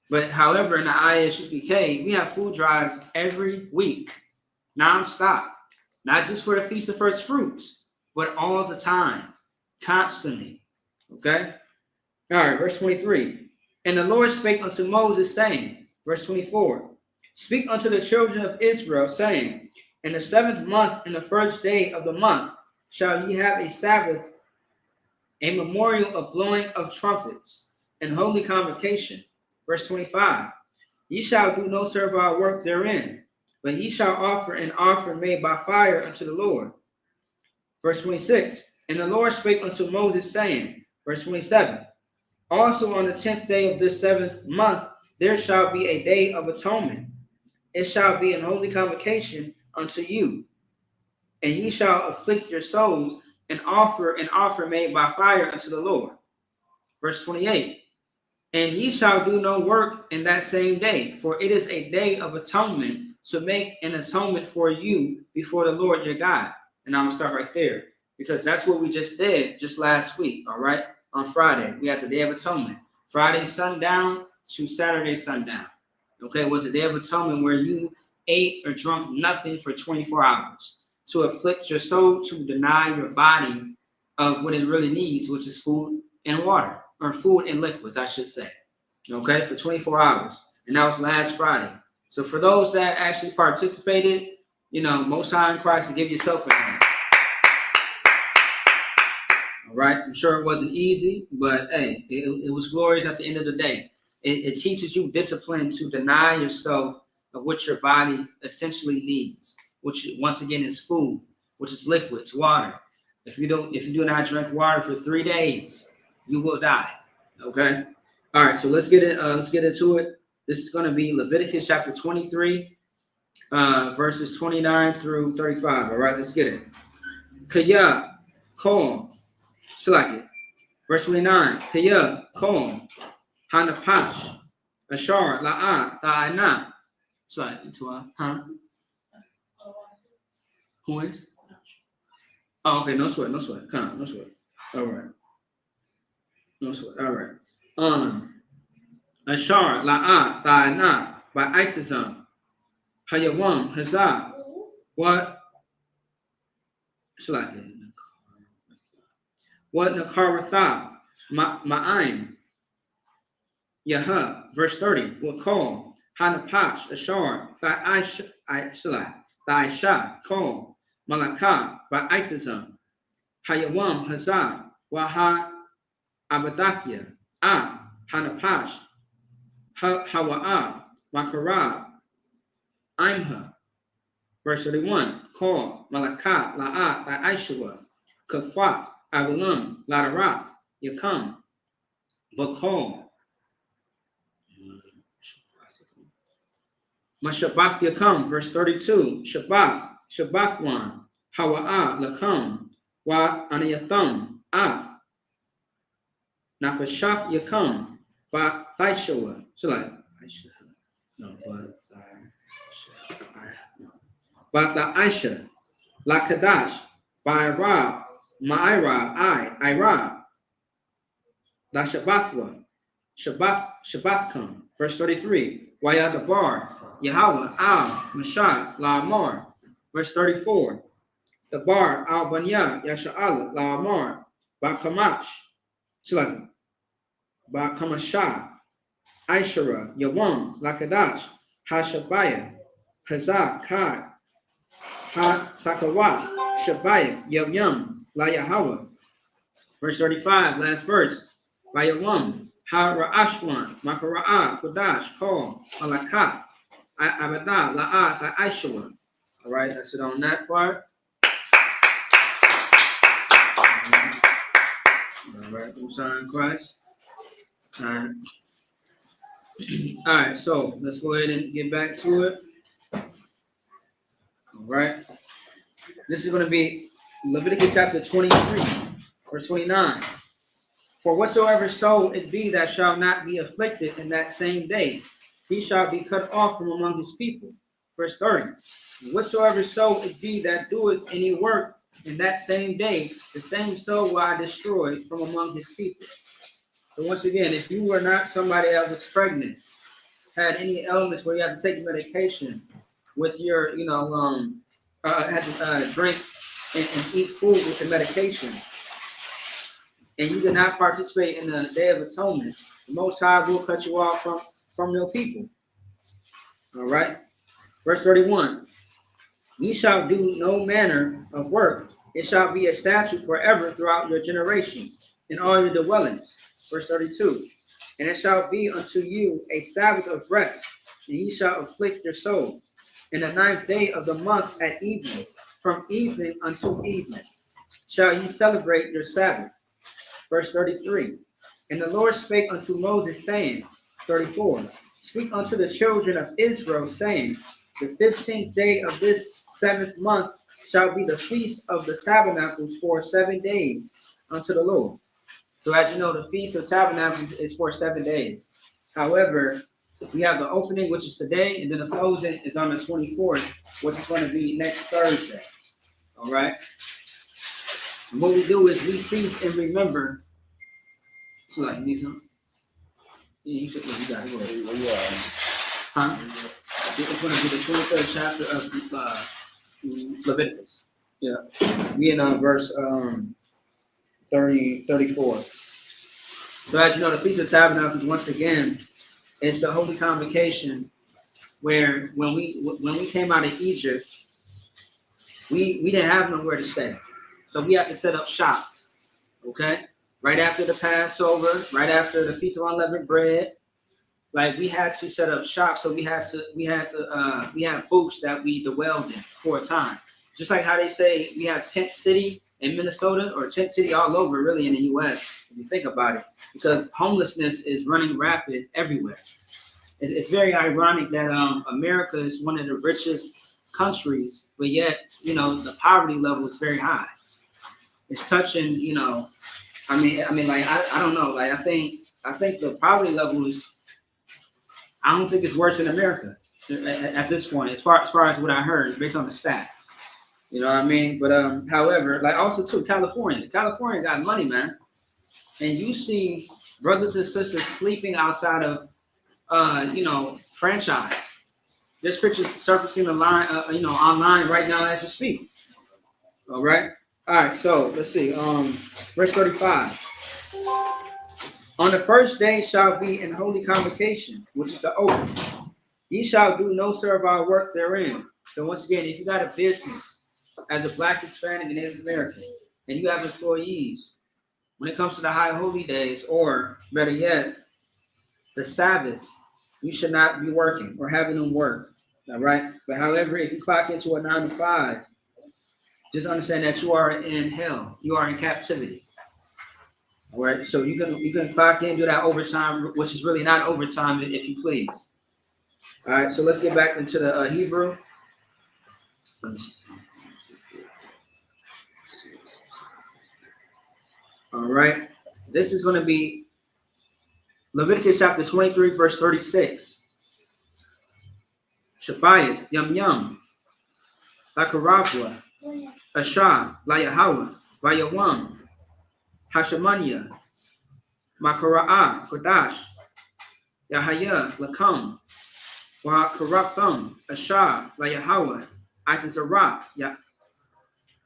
But however, in the ISUPK, we have food drives every week, nonstop. Not just for the Feast of First Fruits, but all the time, constantly. Okay? All right, verse 23. And the Lord spake unto Moses, saying, verse 24, speak unto the children of Israel, saying, in the 7th month, in the 1st day of the month, shall ye have a Sabbath, a memorial of blowing of trumpets, and holy convocation. Verse 25, ye shall do no servile work therein, but ye shall offer an offering made by fire unto the Lord. Verse 26, and the Lord spake unto Moses, saying, verse 27, also on the 10th day of this 7th month, there shall be a day of atonement. It shall be an holy convocation unto you. And ye shall afflict your souls and offer an offering made by fire unto the Lord. Verse 28. And ye shall do no work in that same day, for it is a day of atonement, to make an atonement for you before the Lord your God. And I'm going to start right there, because that's what we just did just last week, all right? On Friday, we had the Day of Atonement. Friday sundown to Saturday sundown. Okay, it was a Day of Atonement where you ate or drunk nothing for 24 hours to afflict your soul, to deny your body of what it really needs, which is food and water, or food and liquids, I should say. Okay, for 24 hours. And that was last Friday. So for those that actually participated, Most High in Christ, to give yourself a hand. All right, I'm sure it wasn't easy, but hey, it was glorious at the end of the day. It teaches you discipline to deny yourself of what your body essentially needs, which once again is food, which is liquids, water. If you do not drink water for 3 days, you will die. Okay. All right. So let's get into it. This is going to be Leviticus chapter 23, verses 29 through 35. All right. Let's get it. Kaya, Kom, Shalaki. Verse 29. Kaya, Kom, Hanapash, Ashar, La'a, Ta'ana. Sorry, huh? Who is? Oh, okay, no sweat. Come on, no sweat. All right. No sweat. All right. Ashar, La'a, Ta'ana, by Itazam, Hayawam, Hazah. What? What Nakaratha, Ma'aim, Yaha, verse 30. What call? Hanapash, Ashar, Thaisha, call, Malakah, by Itazam, Hayawam, Hazah, Waha, Abadathia, Hanapash, Hawa'ah, Makarah, Imha. Verse 31. Call, Malakah, La'at, Aishua, Kakwaf, Agulam, Ladarath, Yakam, Bakol, Mashabath Yakam. Verse 32. Shabbathwan, Hawa'ah, Lakam, Wa Aniyatham, Napashaf Yakam, Ba Thaishawa. So like, but the Aisha, La Kadash, by Rab, Ma'ira, Ira, La Shabbathwa, Shabbathkam, verse 33, Wayadabar, Yahweh, Mashah, La Amar, verse 34, the Bar, Al Banya, Yasha'al, La Amar, Ba Kamash, Ba Kamashah, Aishara, Yawam, La Kadash, Hashabaya, Hazah, Kad, Ha Sakawat, Shabbat, Yam, La Yahweh. Verse 35, last verse. Vayawam, Ha Ra'ashwan, Makara'ah, Kodash, Kol, Malakat, Abadah, La'at, Aishwa. All right, that's it on that part. All right, Most High in Christ. All right. All right, so let's go ahead and get back to it. All right. This is going to be Leviticus chapter 23, verse 29. For whatsoever soul it be that shall not be afflicted in that same day, he shall be cut off from among his people. Verse 30. Whatsoever soul it be that doeth any work in that same day, the same soul will I destroy from among his people. So once again, if you were not somebody that was pregnant, had any illness where you have to take medication with your, had to drink and eat food with the medication, and you did not participate in the Day of Atonement, the Most High will cut you off from your people. All right. Verse 31. Ye shall do no manner of work. It shall be a statute forever throughout your generations in all your dwellings. Verse 32. And it shall be unto you a Sabbath of rest, and ye shall afflict your souls. In the 9th day of the month at evening, from evening unto evening, shall ye celebrate your Sabbath. Verse 33. And the Lord spake unto Moses, saying, 34. Speak unto the children of Israel, saying, the 15th day of this 7th month shall be the feast of the tabernacles for 7 days unto the Lord. So as you know, the Feast of Tabernacles is for 7 days. However, we have the opening, which is today, and then the closing is on the 24th, which is going to be next Thursday. All right? And what we do is we feast and remember. So like, you need some? Yeah, you should. You got it. Huh? It's going to be the 23rd chapter of Leviticus. Yeah. We in verse 34. So as you know, the Feast of Tabernacles, once again, is the holy convocation where when we came out of Egypt, we didn't have nowhere to stay. So we had to set up shop. Okay? Right after the Passover, right after the Feast of Unleavened Bread, like we had to set up shop. So we had booths that we dwelled in for a time. Just like how they say we have Tent City in Minnesota or Tent City all over really in the US, if you think about it, because homelessness is running rapid everywhere. It's very ironic that America is one of the richest countries, but yet, you know, the poverty level is very high. It's touching, you know, I mean, like, I don't know, like, I think the poverty level is, I don't think it's worse in America at this point, as far as what I heard, based on the stats. You know what I mean? But however, like also too, California got money, man. And you see brothers and sisters sleeping outside of franchise. There's pictures surfacing online right now as we speak. All right. All right, so let's see. Verse 35. On the first day shall be an holy convocation, which is the open. Ye shall do no servile work therein. So once again, if you got a business as a Black, Hispanic, and Native American, and you have employees, when it comes to the high holy days, or better yet, the Sabbaths, you should not be working or having them work. All right. But however, if you clock into a 9 to 5, just understand that you are in hell. You are in captivity. All right. So you can clock in, do that overtime, which is really not overtime, if you please. All right. So let's get back into the Hebrew. All right. This is going to be Leviticus chapter 23, verse 36. Shabbat, Yum Yum, Lakaravwa, Asha, Layahawa, Vayawam, Hashamanya, Makara'ah, Kodash, Yahaya, Lakam, Wa Karaptham, Asha, Layahawa, Itazarah,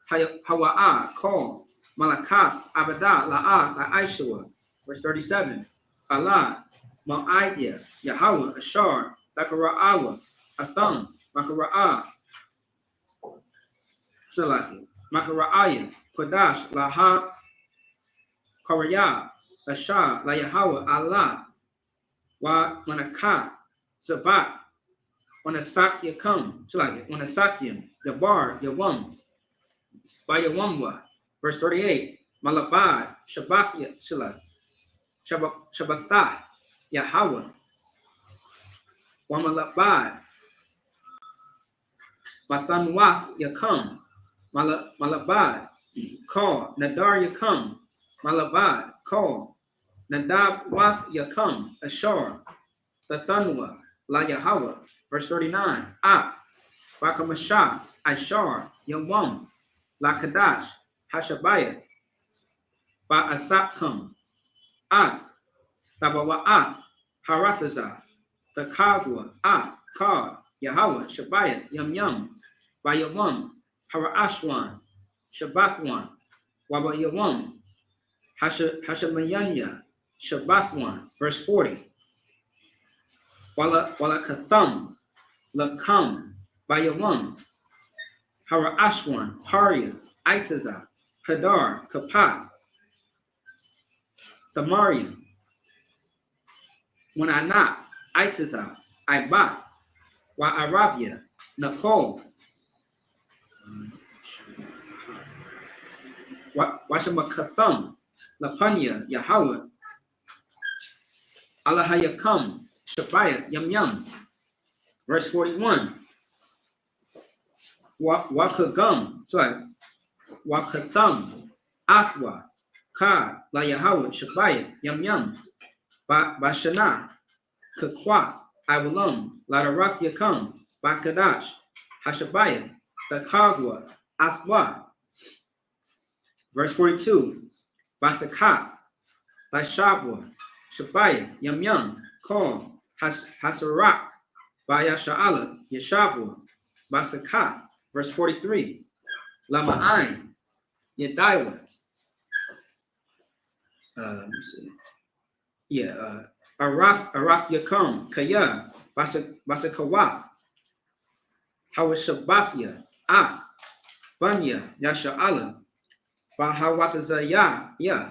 Hawa'ah, Kol, Malakath, Abadah, La'ah, La'aishua. Verse 37. Allah, Ma'idya, Yahweh, Ashar, Lakara'awa, Atham, Makara'ah, Shalaki, Makara'aya, Kodash, Laha, Karaya, Ashar, La Yahweh, Allah, Wa Manakah, Sabat, Wanasakya come, Shalaki, Wanasakyam, Yabar, Yawam, Bayawamwa. Verse 38, Malabad, Shabbathya, Shalaki, Shabbathah, Yahweh, Wamalabad, Mathanwah Yakam, Malabad, Call, Nadar Yakam, Malabad, Call, Nadab Wath Yakam, Ashar, Tathanwa, La Yahweh. Verse 39, Ak, Bakamashah, Ashar, Yawam, La Kadash, Hashabayah, Ba'asakam, Ak, Tabawa'ath, Haratazah, Takagwa, Ath, Kar, Yahweh, Shabayat, Yum Yum, Bayawam, Harashwan, Shabbathwan, Wabayawam, Hashamayanya, Shabbathwan. Verse 40. Wala Katham, Lakam, Bayawam, Harashwan, Haria, Itazah, Hadar, Kapath, Thamariam, Wananak, Itazah, Ibat, Wa Arabia, Nakol, Washamakatham, Lapanya, Yahweh, Allahayakam, Shabayat, Yum Yum. Verse 41. Wakagam, sorry, Wakatham, Akwa, Ka, La Yahweh, Shabbat, Yum Yum, Bashana, Kakwath, Iwalum, La Rath Yakum, Bakadash, Hashabiah, the Kagwa, Athwa. Verse 42, Basakath, Bashabwa, Shabaya, Yum Yum, Kol, Hasarak, Bayasha'ala, Yeshabwa, Basakath. Verse 43, Lama'ain, Yedaiwa. Let me see. Yeah, Arath Yakum, Kaya, Basakawath, Hawashabathia, Ah, Banya, Yasha'ala, Bahawatazaya, Ya,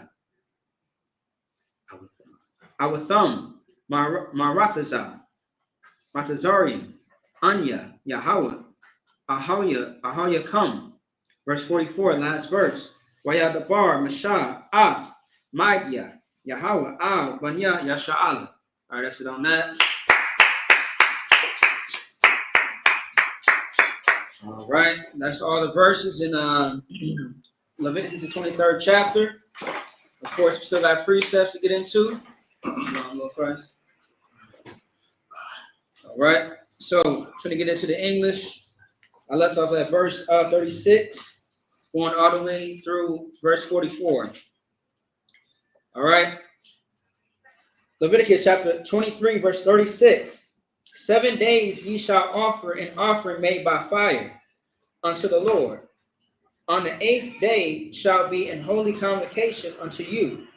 Awatham, Marataza, Matazarian, Anya, Yahweh, Ahaya come. Verse 44, last verse. Wayadabar, Mashah, Af, Magya, Yahweh, Al, Banya, Yasha'ala. All right, that's it on that. All right, that's all the verses in Leviticus, the 23rd chapter. Of course, we still got precepts to get into. Christ. All right, so trying to get into the English. I left off at verse 36, going all the way through verse 44. All right, Leviticus chapter 23, verse 36. 7 days ye shall offer an offering made by fire unto the Lord. On the 8th day shall be an holy convocation unto you,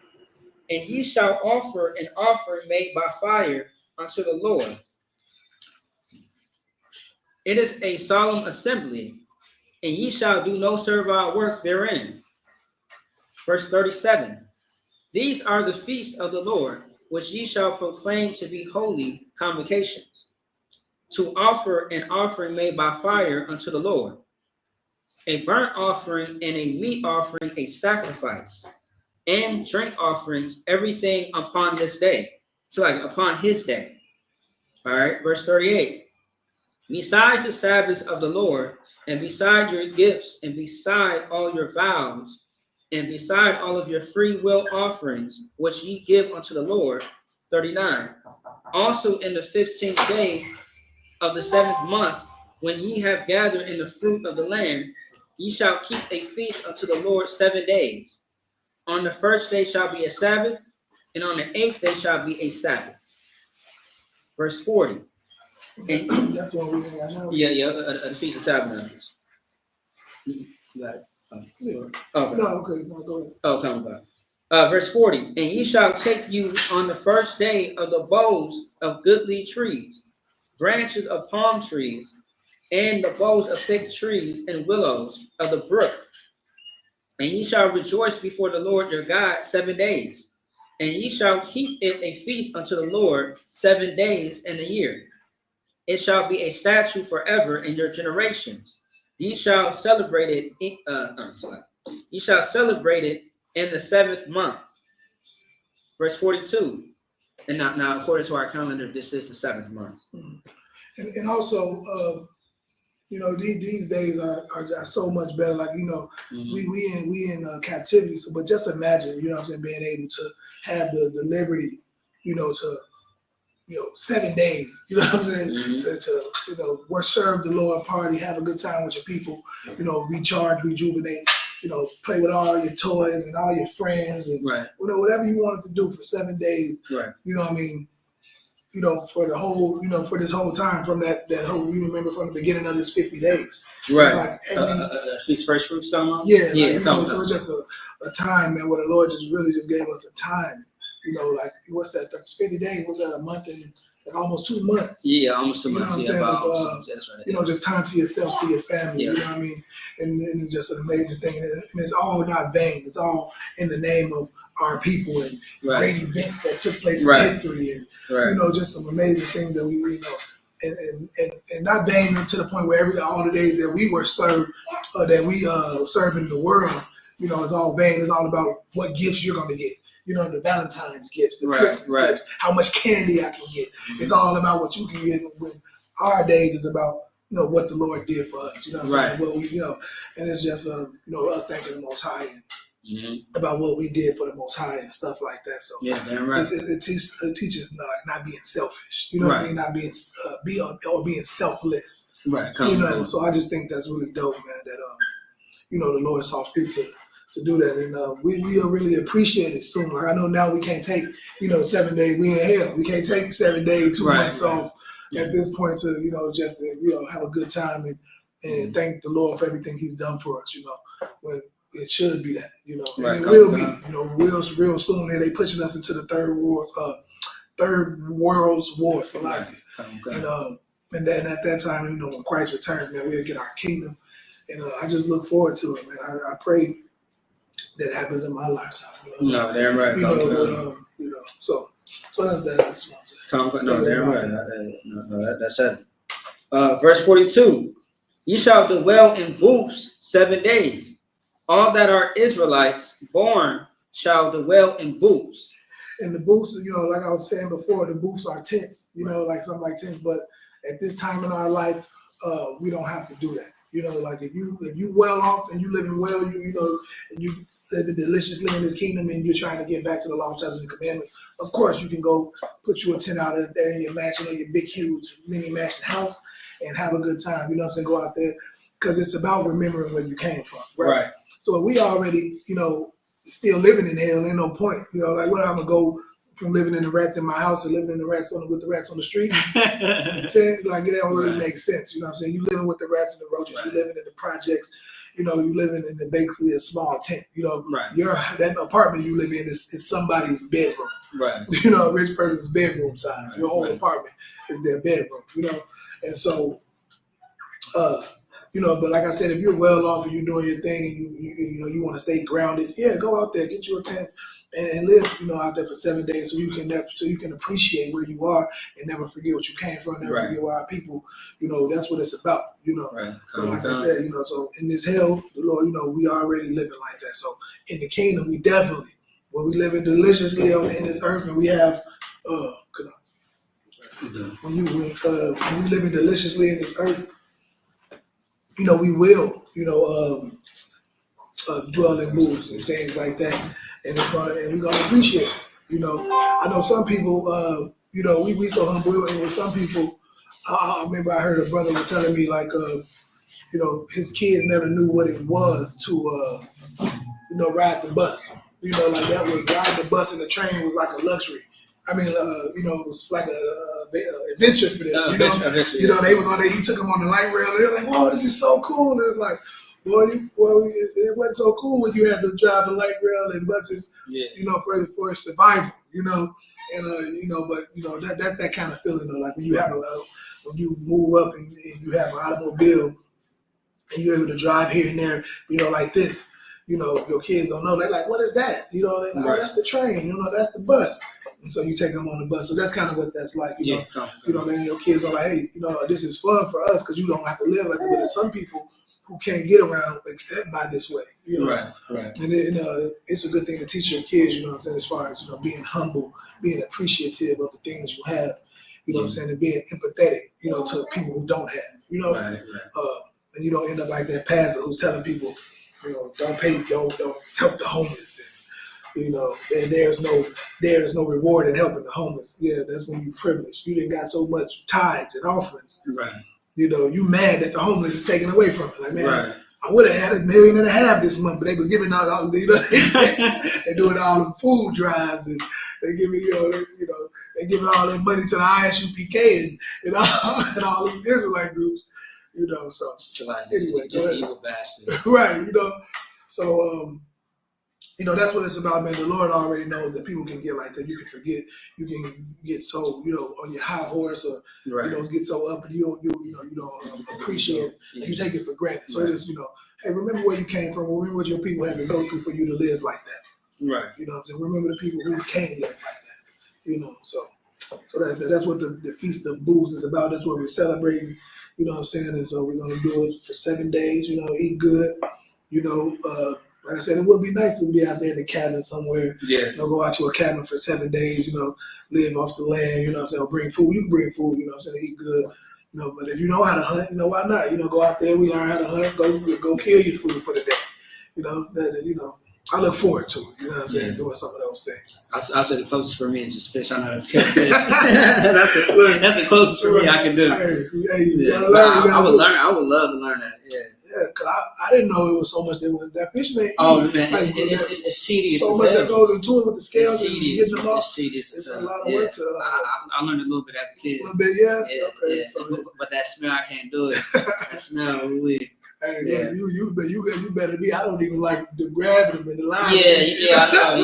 and ye shall offer an offering made by fire unto the Lord. It is a solemn assembly, and ye shall do no servile work therein. Verse 37. These are the feasts of the Lord, which ye shall proclaim to be holy convocations, to offer an offering made by fire unto the Lord, a burnt offering and a meat offering, a sacrifice, and drink offerings, everything upon this day. So like upon his day. All right, verse 38. Besides the Sabbaths of the Lord, and beside your gifts, and beside all your vows, and beside all of your free will offerings, which ye give unto the Lord. 39. Also in the 15th day of the 7th month, when ye have gathered in the fruit of the land, ye shall keep a feast unto the Lord 7 days. On the 1st day shall be a Sabbath, and on the 8th day shall be a Sabbath. Verse 40. And that's what we have. The Feast of Tabernacles. You got it. Okay. No, go ahead. Oh, come about. Verse 40. And ye shall take you on the 1st day of the boughs of goodly trees, branches of palm trees, and the boughs of thick trees and willows of the brook. And ye shall rejoice before the Lord your God 7 days. And ye shall keep it a feast unto the Lord 7 days in a year. It shall be a statute forever in your generations. Ye shall celebrate it. Ye shall celebrate it in the 7th month. Verse 42. And now, according to our calendar, this is the 7th month. And also, these days are so much better. Like we in captivity. So, but just imagine, being able to have the liberty, to 7 days, to serve the Lord, party, have a good time with your people, recharge, rejuvenate, play with all your toys and all your friends and whatever you wanted to do for 7 days. Right. For the whole, for this whole time, from that whole, you remember from the beginning of this 50 days. Right. These first fruits, so it's just a time, man, where the Lord just gave us a time. What's that? 50 days? Was that a month and almost 2 months? Yeah, almost 2 months. You know what I'm saying? That's right. Just time to yourself, to your family. Yeah. You know what I mean? And it's just an amazing thing. And it's all not vain. It's all in the name of our people and great events that took place in history and just some amazing things that we and not vain to the point where all the days that we were served, that we serving the world, it's all vain. It's all about what gifts you're gonna get. The Valentine's gifts, the Christmas gifts, how much candy I can get. It's all about what you can get. When our days is about what the Lord did for us. What I'm saying? What we and it's just us thanking the Most High and about what we did for the Most High and stuff like that. So yeah, damn right. it teaches not being selfish. You know what I mean? Not being being selfless. Right. So I just think that's really dope, man. That the Lord saw fit to do that, and we'll really appreciate it soon. Like I know now we can't take 7 days. We in hell. We can't take 7 days, 2 months off at this point to just to have a good time and thank the Lord for everything He's done for us. When it should be that, and it will be, real soon. And they pushing us into the third world's war. So like it. And then at that time, when Christ returns, man, we'll get our kingdom. And I just look forward to it, man. I pray that happens in my lifetime. No, damn right. So that's that. I just want to no, damn right. That's it. Verse 42. Ye shall dwell in booths 7 days. All that are Israelites born shall dwell in booths. And the booths, like I was saying before, the booths are tents, like something like tents. But at this time in our life, we don't have to do that. Like if you well off and you living well, and you living deliciously in this kingdom and you're trying to get back to the law, statutes, and commandments, of course you can go put you a tent out there in your mansion or your big, huge mini mansion house and have a good time. Go out there because it's about remembering where you came from. Right. So if we already, still living in hell, ain't no point. Like what I'm gonna go from living in the rats in my house to living in the rats with the rats on the street. Like it don't really make sense. You know what I'm saying? You living with the rats and the roaches. You living in the projects. You living in basically a small tent. That apartment you live in is somebody's bedroom. Right. A rich person's bedroom size. Your whole apartment is their bedroom. And so, but like I said, if you're well off and you're doing your thing and you want to stay grounded, go out there, get you a tent and live, out there for 7 days so you can appreciate where you are and never forget what you came from, never forget where our people, that's what it's about, Right. So like I said, so in this hell, the Lord, we already living like that. So in the kingdom, we definitely, when we living deliciously in this earth and we have, when we living deliciously in this earth, we will, dwell in booths and things like that, and we're gonna appreciate it. I know some people, we so humble, and with some people, I remember I heard a brother was telling me like, his kids never knew what it was to, ride the bus. Like that was riding the bus and the train was like a luxury. I mean, it was like a adventure for them. They was on there. He took them on the light rail. They were like, "Whoa, this is so cool!" And it was like, it wasn't so cool when you had to drive the light rail and buses. For survival. But that's that kind of feeling though. Like when you have when you move up and you have an automobile and you're able to drive here and there, like this. Your kids don't know. They're like, "What is that?" They're like, "Oh, that's the train. That's the bus." And so you take them on the bus. So that's kind of what that's like, then your kids are like, "Hey, this is fun for us because you don't have to live like it." But there's some people who can't get around except by this way, Right. And it's a good thing to teach your kids, as far as, being humble, being appreciative of the things you have, and being empathetic, to people who don't have, and you don't end up like that pastor who's telling people, don't help the homeless. And, there's no reward in helping the homeless. Yeah, that's when you privileged. You didn't got so much tithes and offerings. Right. You mad that the homeless is taken away from it. Like, man, I would have had $1.5 million this month, but they was giving out all, they doing all the food drives and they giving, they giving all that money to the ISUPK and all these Israelite groups, So anyway, go ahead. Evil bastard. Right, So that's what it's about, man. The Lord already knows that people can get like that. You can forget. You can get so, on your high horse or, get so up and you don't appreciate it. And you take it for granted. So it is, hey, remember where you came from. Remember what your people had to go through for you to live like that. Right. What I'm saying? Remember the people who can't live like that. So that's what the Feast of Booths is about. That's what we're celebrating. What I'm saying? And so we're going to do it for 7 days, eat good, like I said, it would be nice to be out there in the cabin somewhere. Yeah. Go out to a cabin for 7 days, live off the land, or bring food. You can bring food, eat good. But if you know how to hunt, why not? Go out there, we learn how to hunt, go kill your food for the day. I look forward to it. You know what I'm saying? Doing some of those things. I'll say the closest for me is just fish. I know how to catch fish. that's the closest for me I can do. I would learn. I would love to learn that. Yeah, because I didn't know it was so much that fishing ain't man, like, it's tedious. So much that goes into it with the scales and getting them off. It's tedious. It's a lot of work to. I learned a little bit as a kid. A little bit, yeah. Okay. So, but that smell, I can't do it. That smell, really. Hey, you better be. I don't even like the grabbing them in the line. I know.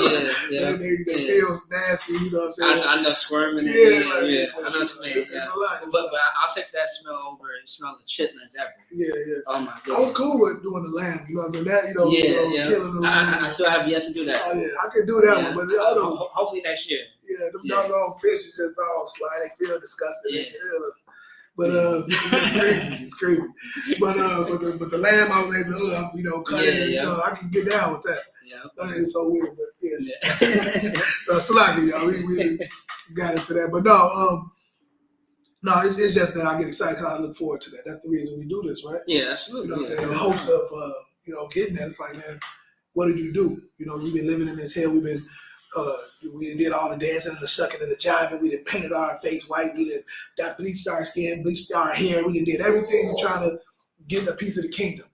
They feel nasty. You know what I'm saying? I know squirming. I know what you mean. It's a lot. But I'll take that smell over and smell the chitlins ever. Yeah. Oh my God. I was cool with doing the lamb. You know what I'm saying? Killing the lamb. I still have yet to do that. Oh yeah, I can do that one, but I don't. Hopefully next year. Yeah, them doggone fish is just all slimy. They feel disgusting. But it's creepy. But the lamb I was able to cut it. I can get down with that. Yeah. It's so weird, but Salaki, y'all. We got into that, but no, it's just that I get excited because I look forward to that. That's the reason we do this, right? Yeah, absolutely. You know what I'm saying? In hopes of getting that. It's like, man, what did you do? We've been living in this hell. We did all the dancing and the sucking and the jiving. We done painted our face white. We done bleached our skin, bleached our hair. We done did everything to try to get a piece of the kingdom.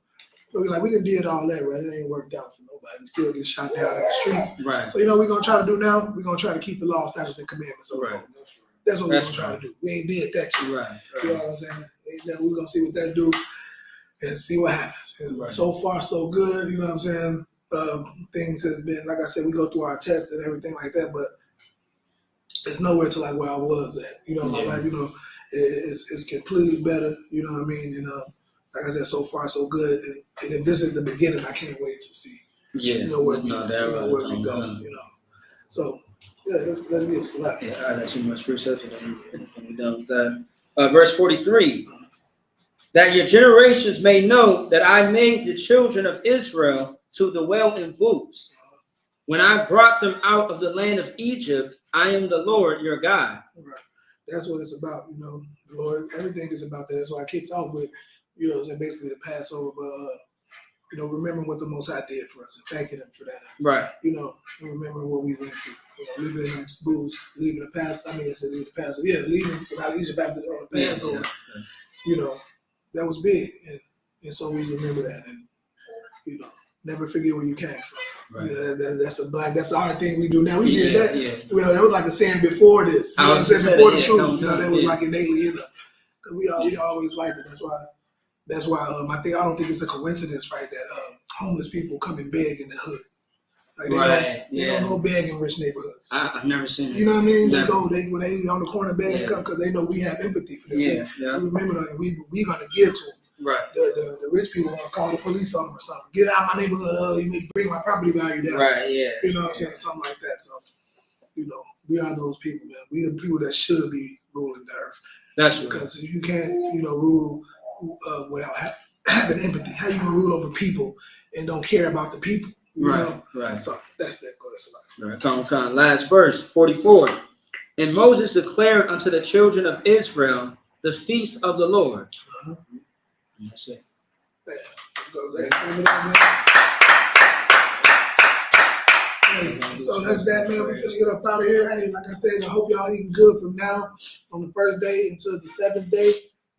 So we done did all that, right? It ain't worked out for nobody. We still get shot down in the streets. Right. So we're going to try to do now? We're going to try to keep the law, statutes, and commandments. Right. That's what we're going to try to do. We ain't did that shit. Right. You know what I'm saying? We're going to see what that do and see what happens. And so far, so good. You know what I'm saying? Things has been, like I said, we go through our tests and everything like that, but it's nowhere to like where I was at. My life, it's completely better. You know what I mean? And like I said, so far so good. And if this is the beginning, I can't wait to see. Where we go. So let's be a select. Yeah, I got too much perception and we're done with that. Verse 43. That your generations may know that I made the children of Israel to dwell in booths. When I brought them out of the land of Egypt, I am the Lord your God. Right. That's what it's about, the Lord. Everything is about that. That's why it kicks off with, basically the Passover, but remembering what the Most High did for us and thanking Him for that. Right. And remembering what we went through. Living in those booths, leaving the Passover. leaving the Passover. Yeah, leaving from out of Egypt after on the Passover. That was big, and so we remember that, and never forget where you came from. Right. That's our thing we do now. We did that. Yeah. That was like a saying before this. You know what I'm saying? Before the truth. That was like innately in us. Because we always liked it. That's why I don't think it's a coincidence, right? That homeless people come and beg in the hood. Like they don't go beg in rich neighborhoods. I've never seen it. You know what I mean? When they on the corner begging, come because they know we have empathy for them. Yeah. We remember that, and we gonna give to them. Right. The rich people want to call the police on them or something. Get out of my neighborhood. You need to bring my property value down. Right. Yeah. You know what I'm saying? Something like that. So, we are those people, man. We the people that should be ruling the earth. That's because if you can't, rule without having empathy, how you gonna rule over people and don't care about the people? You know? Right. So that's that. Go ahead, Right. Come. Last verse, 44. And Moses declared unto the children of Israel the feast of the Lord. Uh-huh. That's it. Yeah. So that's that, man. We're gonna get up out of here. Hey, like I said, I hope y'all eating good from the first day until the 7th day.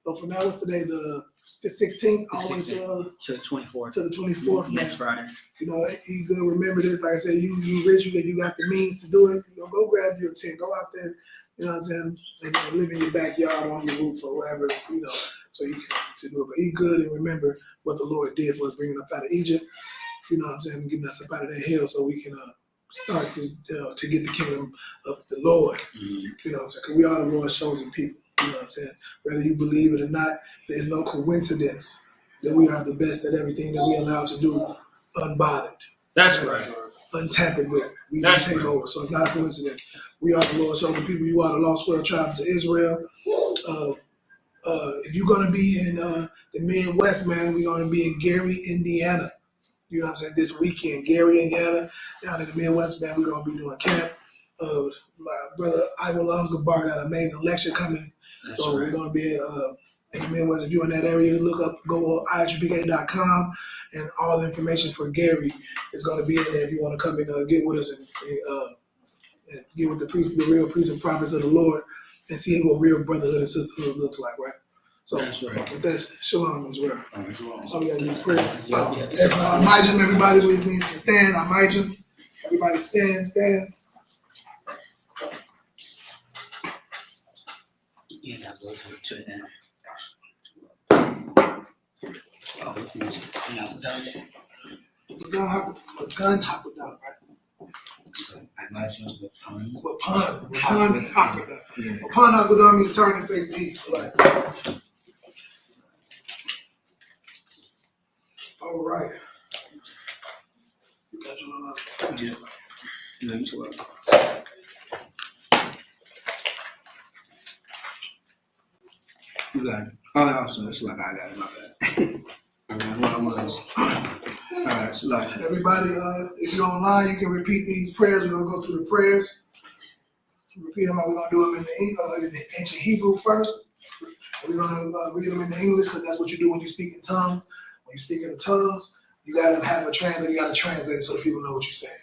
So from now, what's today? The 16th, all the way to the 24th. To the 24th. Next Friday. Eat good. Remember this. Like I said, you rich. You got the means to do it. Go grab your tent. Go out there. You know what I'm saying? And live in your backyard on your roof or wherever. So you can to do it. But eat good and remember what the Lord did for us, bringing us out of Egypt. You know what I'm saying? And getting us up out of that hell so we can start to get the kingdom of the Lord. Mm-hmm. You know what I'm saying? Because we are the Lord's chosen people. You know what I'm saying? Whether you believe it or not, there's no coincidence that we are the best at everything that we're allowed to do unbothered. That's right. Untampered with. We take over. So it's not a coincidence. We are the Lord's chosen people. You are the lost 12 tribes of Israel. If you're going to be in the Midwest, man, we're going to be in Gary, Indiana. You know what I'm saying? This weekend, Gary, Indiana, down in the Midwest, man, we're going to be doing camp. My brother Ivan Gabar got an amazing lecture coming. We're going to be in the Midwest. If you're in that area, go on IHBK.com And all the information for Gary is going to be in there if you want to come and get with us and get with the real priests and prophets of the Lord and see what real brotherhood and sisterhood looks like, right? So that's right. with that, shalom as well. Oh, we got to do the prayer. Yeah. Imagine everybody with me to stand. Imagine everybody stand. Yeah, that goes to the end. Oh, Gun hop down, right? so I imagine the pun. Pun hop down. Pun hop down means turn and face east, right? All right. You got your little Yeah. No, you too. You got it. Oh, awesome. It's like I got it. My bad. All right, so like everybody, if you're online, you can repeat these prayers. We're gonna go through the prayers. Repeat them. We're gonna do them in the ancient Hebrew first. We're gonna read them in the English because that's what you do when you speak in tongues. When you speak in tongues, you gotta have a translator. You gotta translate it so people know what you're saying.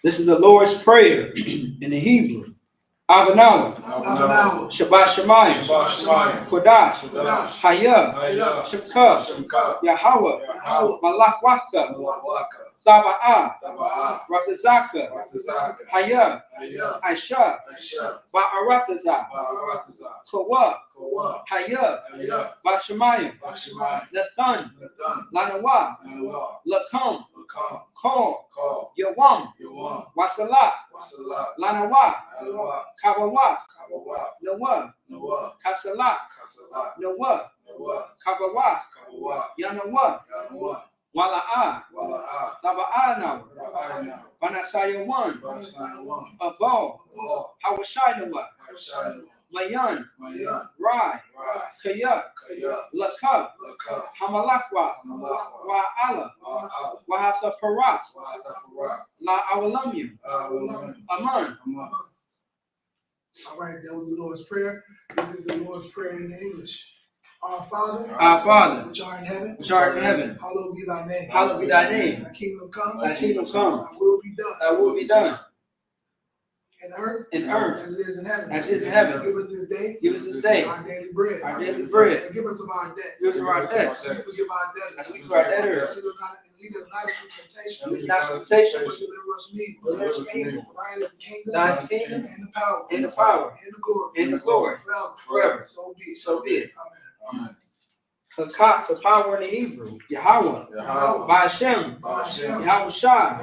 this is the Lord's Prayer in the Hebrew. Avanawa, Shabbat Shemayim, Kodash, Hayah, Shekah, Yahweh, Malach Waka, Taba'ah, Ratazaka, Hayah, Aisha, Ba'aratazah, Kawah, Hayah, Bashemayim, Nathan, Lanawa, Lakam, Kol, Yawam, Wasalat, Lanawa, Kabawah, Noah, Kasalat, Noah, Kabawah, Yanawa, Wala'ah, Taba'ah, Banasaya 1, Abal, Hawashinawa, Mayan, Rai, Kayak, Lakab, Hamalakwa, Wa'ala, Wahata Parat, La Awalamim, Aman. All right, that was the Lord's Prayer. This is the Lord's Prayer in the English. Our Father, which art in heaven, hallowed be thy name. Hallowed be thy name. Thy kingdom come. Thy kingdom come. Thy will be done. Thy will be done. In earth, as it is in heaven. As it is in heaven. Give us this day. Our daily bread. Forgive us of our debts. Forgive us of our debts. We forgive our debtors. As we forgive our debtors. Lead us not into temptation. Lead us not into temptation. But deliver us from evil. Deliver us from evil. Thine is the kingdom. Thine is the kingdom. And the power. And the power. And the glory. And the glory. Forever. Forever. So be it. Amen. The power in the Hebrew, Yahweh, Ba'ashem, Yahweh Shah,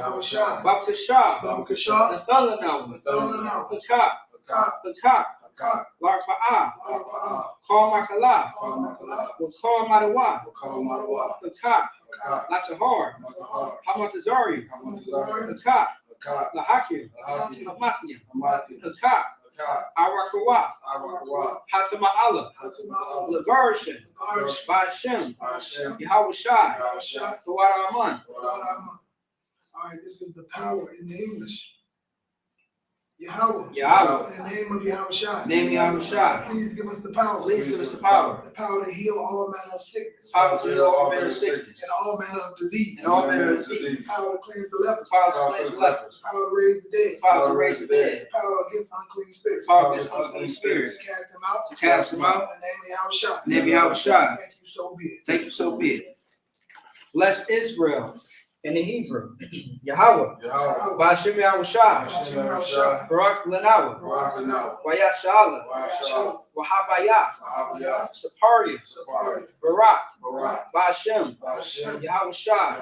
Babkashah, Nathalanaw, Pakak, Larpa'ah, Kal Makalah, Kal Madawa, Pakak, Latahar, Hamatazari, Pakak, Lahakim, Hamathnium, Pakak, Arakawah, Hatama'ala, Lagarshan, Ba'ashem, Yahweh Shai, Tawara Aman. All right, this is the power in the English. Yahweh. In the name of Yahweh Shai. Please give us the power. The power to heal all manner of sickness. And all manner of disease. Power to cleanse the lepers. Power to raise the dead. Power against unclean spirits. To cast them out. In the name of Yahweh Shai. Thank you, so be it. Bless Israel. In the Hebrew, Yahweh, Ba'ashem Yahweh Shai, Barak Lanawa, Wayashala, Wahabayah, Sapariah, Barak, Ba'ashem, Yahweh Shai,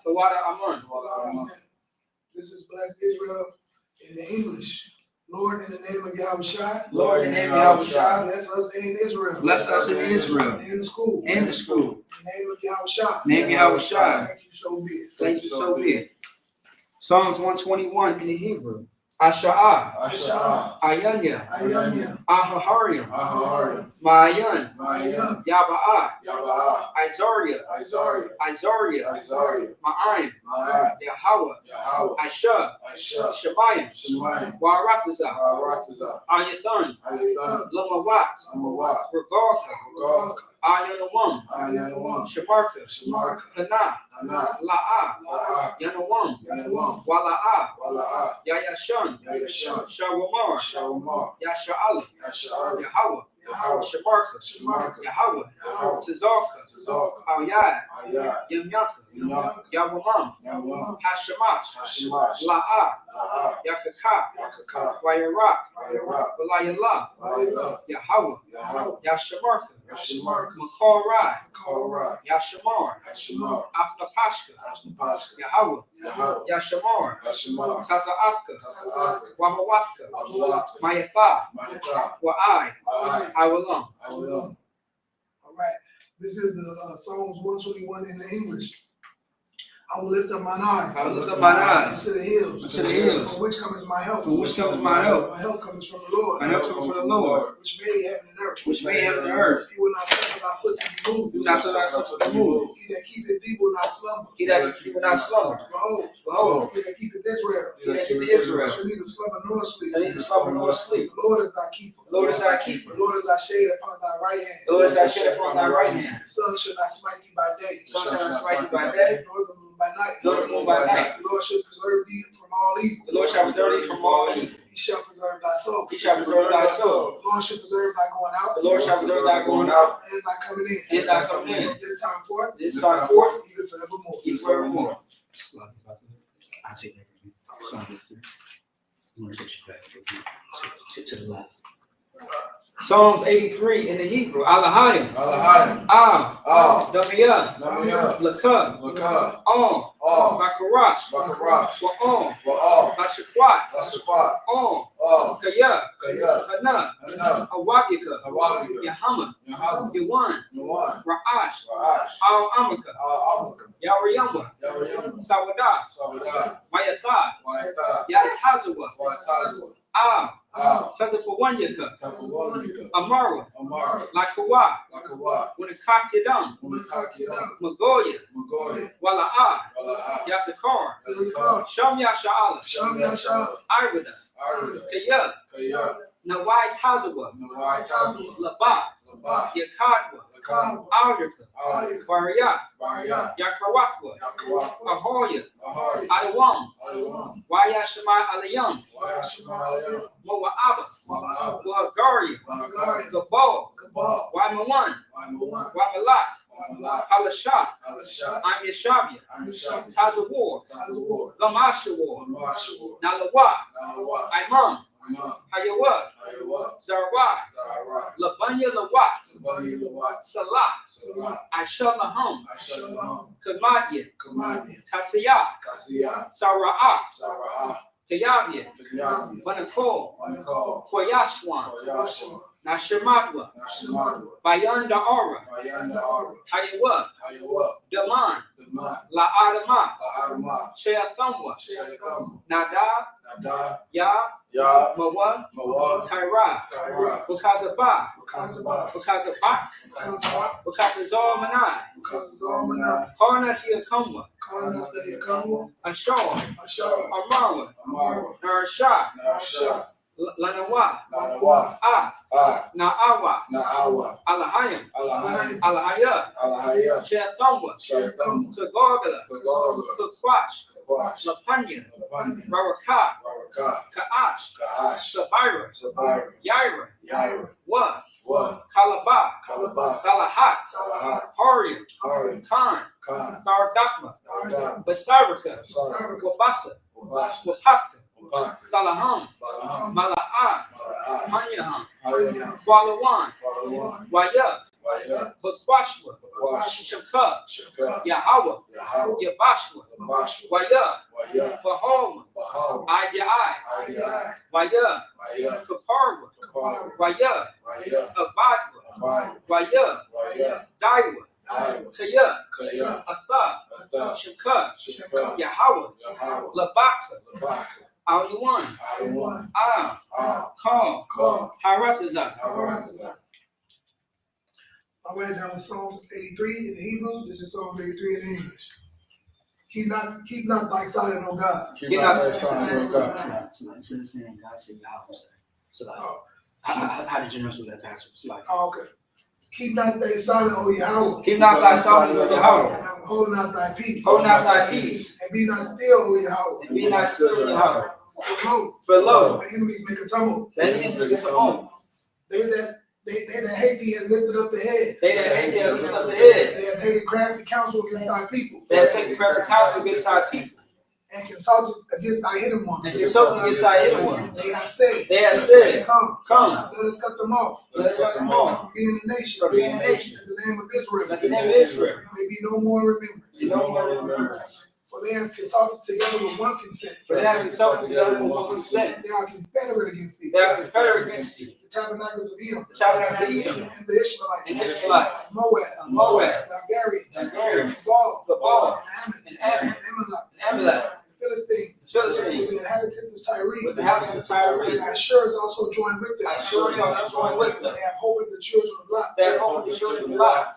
Tawada Aman. This is Bless Israel in the English. Lord, in the name of Yahweh Shai. Bless us in Israel. In the school. In the name of Yahweh Shai. Thank you, so be it. Psalms 121 in the Hebrew. Asha'ah, Ayanya, Ahahariam, Ma'ayan, Yaba'ah, Isariah, Ma'ayim, Yahweh, Aisha, Shemayim, Waratazah, Ayathan, Lamawat, Regalka, Ayanawam. Ayanawam. Shamarka. Shamarka. Hana. Hana. La'a. La'a. Yanawam. Yanawam. Wala'a. Wala'a. Yayashan. Yayashan. Shawamar. Shawamar. Yasha'ala. Yasha'ala. Yahweh. Yahweh. Shamarka. Shamarka. Yahweh. Yahweh. Tazarka. Tazarka. Awyad. Awyad. Yamyaka. Yamyaka. Yawamam. Yawamam. Hashamash. Hashimash. La'a. La'a. Yakaka. Yakaka. Wayarak. Wayarak. Walayallah. Walayallah. Yahweh. Yahweh. Yashamarka. Yashamarka. Makorai. Korai. Yashamar. Yashamar. Afnapashka. Asnapashka. Yahweh. Yahweh. Yashamar. Yashamar. Taza'atka. Taza'atka. Wamawafka. Wamawafka. Mayatha. Mayatha. Wa'ai. Wa'ai. Awalam. Awalam. All right. This is the Psalms 121 in the English. I will lift up mine eyes. I will lift up mine eyes Into the hills. Into the hills. From which comes my help. From which comes my help. My help comes from the Lord. My help comes from the Lord. Which made heaven and earth. Which made heaven and earth. He will not suffer thy foot to be moved. Do not suffer thy foot to be moved. He that keepeth thee will not slumber. He that keepeth not slumber. Behold, he that keepeth Israel. He that keepeth Israel. Shall neither slumber nor sleep. Shall neither slumber nor sleep. The Lord is thy keeper. The Lord is thy keeper. The Lord is thy shade upon thy right hand. The Lord is thy shade upon thy right hand. The sun shall not smite thee by day. The sun shall not smite thee by day. Nor the moon by night. Nor the moon by night. The Lord shall preserve thee from all evil. The Lord shall preserve thee from all evil. He shall preserve thy soul. He shall preserve thy soul. The Lord shall preserve thy going out. The Lord shall preserve thy going out. And thy coming in. And thy coming in. This time forth. This time forth. Even forevermore. Even forevermore. I'll take that from you. I'm going to take you back to the left. Psalms 83 in the Hebrew. Alahayim. Alahayim. Damiyah. Damiyah. Lakah. Lakah. Bakarash. Bakarash. Wa'on. Wa'on. Hashakwat. Asaphat. Kaya. Kaya. Hana. Hana. Awagika. Awagika. Yahama. Yahama. Yawan. Yawan. Ra'ash. Ra'ash. Al-Amaka. Al-Amaka. Yariyama. Yariyama. Sawadah. Sawadah. Mayatha. Mayatha. Yatazawa. Wa'atazawa. Tazapawanyaka. Tapawanika. Amara. Amara. Lakawa. Lakawa. Winakakidam. Umakakiyam. Magoya. Magoya. Wala'a. Wala'a. Yasakar. Yasakar. Sham Yasha'ala. Sham Yasha'ala. Irida. Irida. Kaya. Kaya. Nawai Tazawa. Nawai Tazawa. Laba. Laba. Yakadwa. Yakadwa. Aryaka. Aryaka. Bariyat. Bariyat. Yakawakwa. Yakawakwa. Ahoya. Ahoya. Adawam. Adawam. Wayashama Alayam. Wayashama. Moa'aba. Moa'aba. Wahagaria. Wahagaria. Gabal. Gabal. Waimawan. Waimawan. Waimalak. Waimalak. Halashah. Halashah. I'm Yeshabia. Yeshabia. Tazawar. Tazawar. Lamashawar. Lamashawar. Nalawa. Nalawa. Imam. Imam. Hayawat. Hayawat. Zarwat. Zarwat. Labanya Lawat. Labanya Lawat. Salah. Salah. Ashalaham. Ashalaham. Kamadya. Kamadya. Kasiyah. Kasiyah. Sara'ah. Sara'ah. Kayabya. Kayabya. Banakol. Banakol. Koyashwan. Koyashwan. Nashamatwa. Nashamatwa. Bayanda Aura. Bayanda Aura. Hayawat. Hayawat. Daman. Daman. La'adama. La'adama. Sheathamwa. Sheatham. Nadab. Nadab. Ya. Ya. Mawa. Mawa. Kaira. Kaira. Bukazabah. Bukazabah. Bukazabak. Bukazabah. Bukazazal Manai. Bukazazal Manai. Karnasiya Kamwa. Karnasiya Kamwa. Ashar. Ashar. Amarwa. Amarwa. Narashah. Narashah. Lanawa. Lanawa. Na'awa. Na'awa. Alahayim. Alahayim. Alahaya. Alahaya. Sheathamwa. Sheatham. Kagorgala. Kagorgala. Kakwash. Kawash. Lapanya. Lapanya. Rarakah. Barakah. Ka'ash. Ka'ash. Sabira. Sabira. Yaira. Yaira. Wa. Wa. Kalabah. Kalabah. Salahat. Salahat. Harim. Harim. Khan. Khan. Dardakma. Dardakma. Basarika. Basarika. Wabasa. Wabasa. Wapaka. Wapaka. Salaham. Balaham. Mala'ah. Mala'ah. Hanyaham. Hanyaham. Walawan. Walawan. Waya. Waya. Bakwashwa. Bakwash. Shaka. Shaka. Yahweh. Yahweh. Yabashwa. Yabashwa. Waya. Waya. Bahom. Bahal. Ayai. Ayai. Waya. Waya. Kaparwa. Kapar. Waya. Waya. Abadwa. Abad. Waya. Waya. Daiwa. Daiwa. Kaya. Kaya. Atha. Atha. Shaka. Shaka. Yahweh. Yahweh. Labaka. Labaka. Al-Yuwan. Aywan. Call. Call. Haratazah. Haratazah. All right, now with Psalms 83 in the Hebrew, this is Psalms 83 in the English. Keep not thy silent, O God. Keep not thy silent, O God. Instead of saying God said Yahweh. So like, how did you know that passage? Like, oh, okay. Keep not thy silent, O Yahweh. Keep not thy silence, O Yahweh. Hold not thy peace. Hold not thy peace. And be not still, O Yahweh. And be not still, O Yahweh. For lo, For lo, my enemies make a tumult. the enemies make a tumult. They that hate thee have lifted up the head. They that hate thee have lifted up the head. They have taken crafty counsel against thy people. They have taken crafty counsel against thy people. And consulted against thy hidden ones. And consulted against thy hidden ones. They have said. Come, let us cut them off. let us cut them off. From being a nation. From being a nation. In the name of Israel. Let the name of Israel. May be no more remembrance. Be no more remembrance. For they have consulted together with one consent. For they have consulted together with one consent. They are confederate against thee. They are confederate against thee. The tabernacles of Edom. The tabernacles of Edom. And the Ishmaelites. And the Ishmaelites. Moab. The Hungarian. Gaul. Gabal. And And Amalek. the Philistines. With the inhabitants of Tyre. With the inhabitants of Tyre. Ashur is also joined with them. Ashur is also joined with them. They have hope in the children of Lot. They have hope in the children of Lot.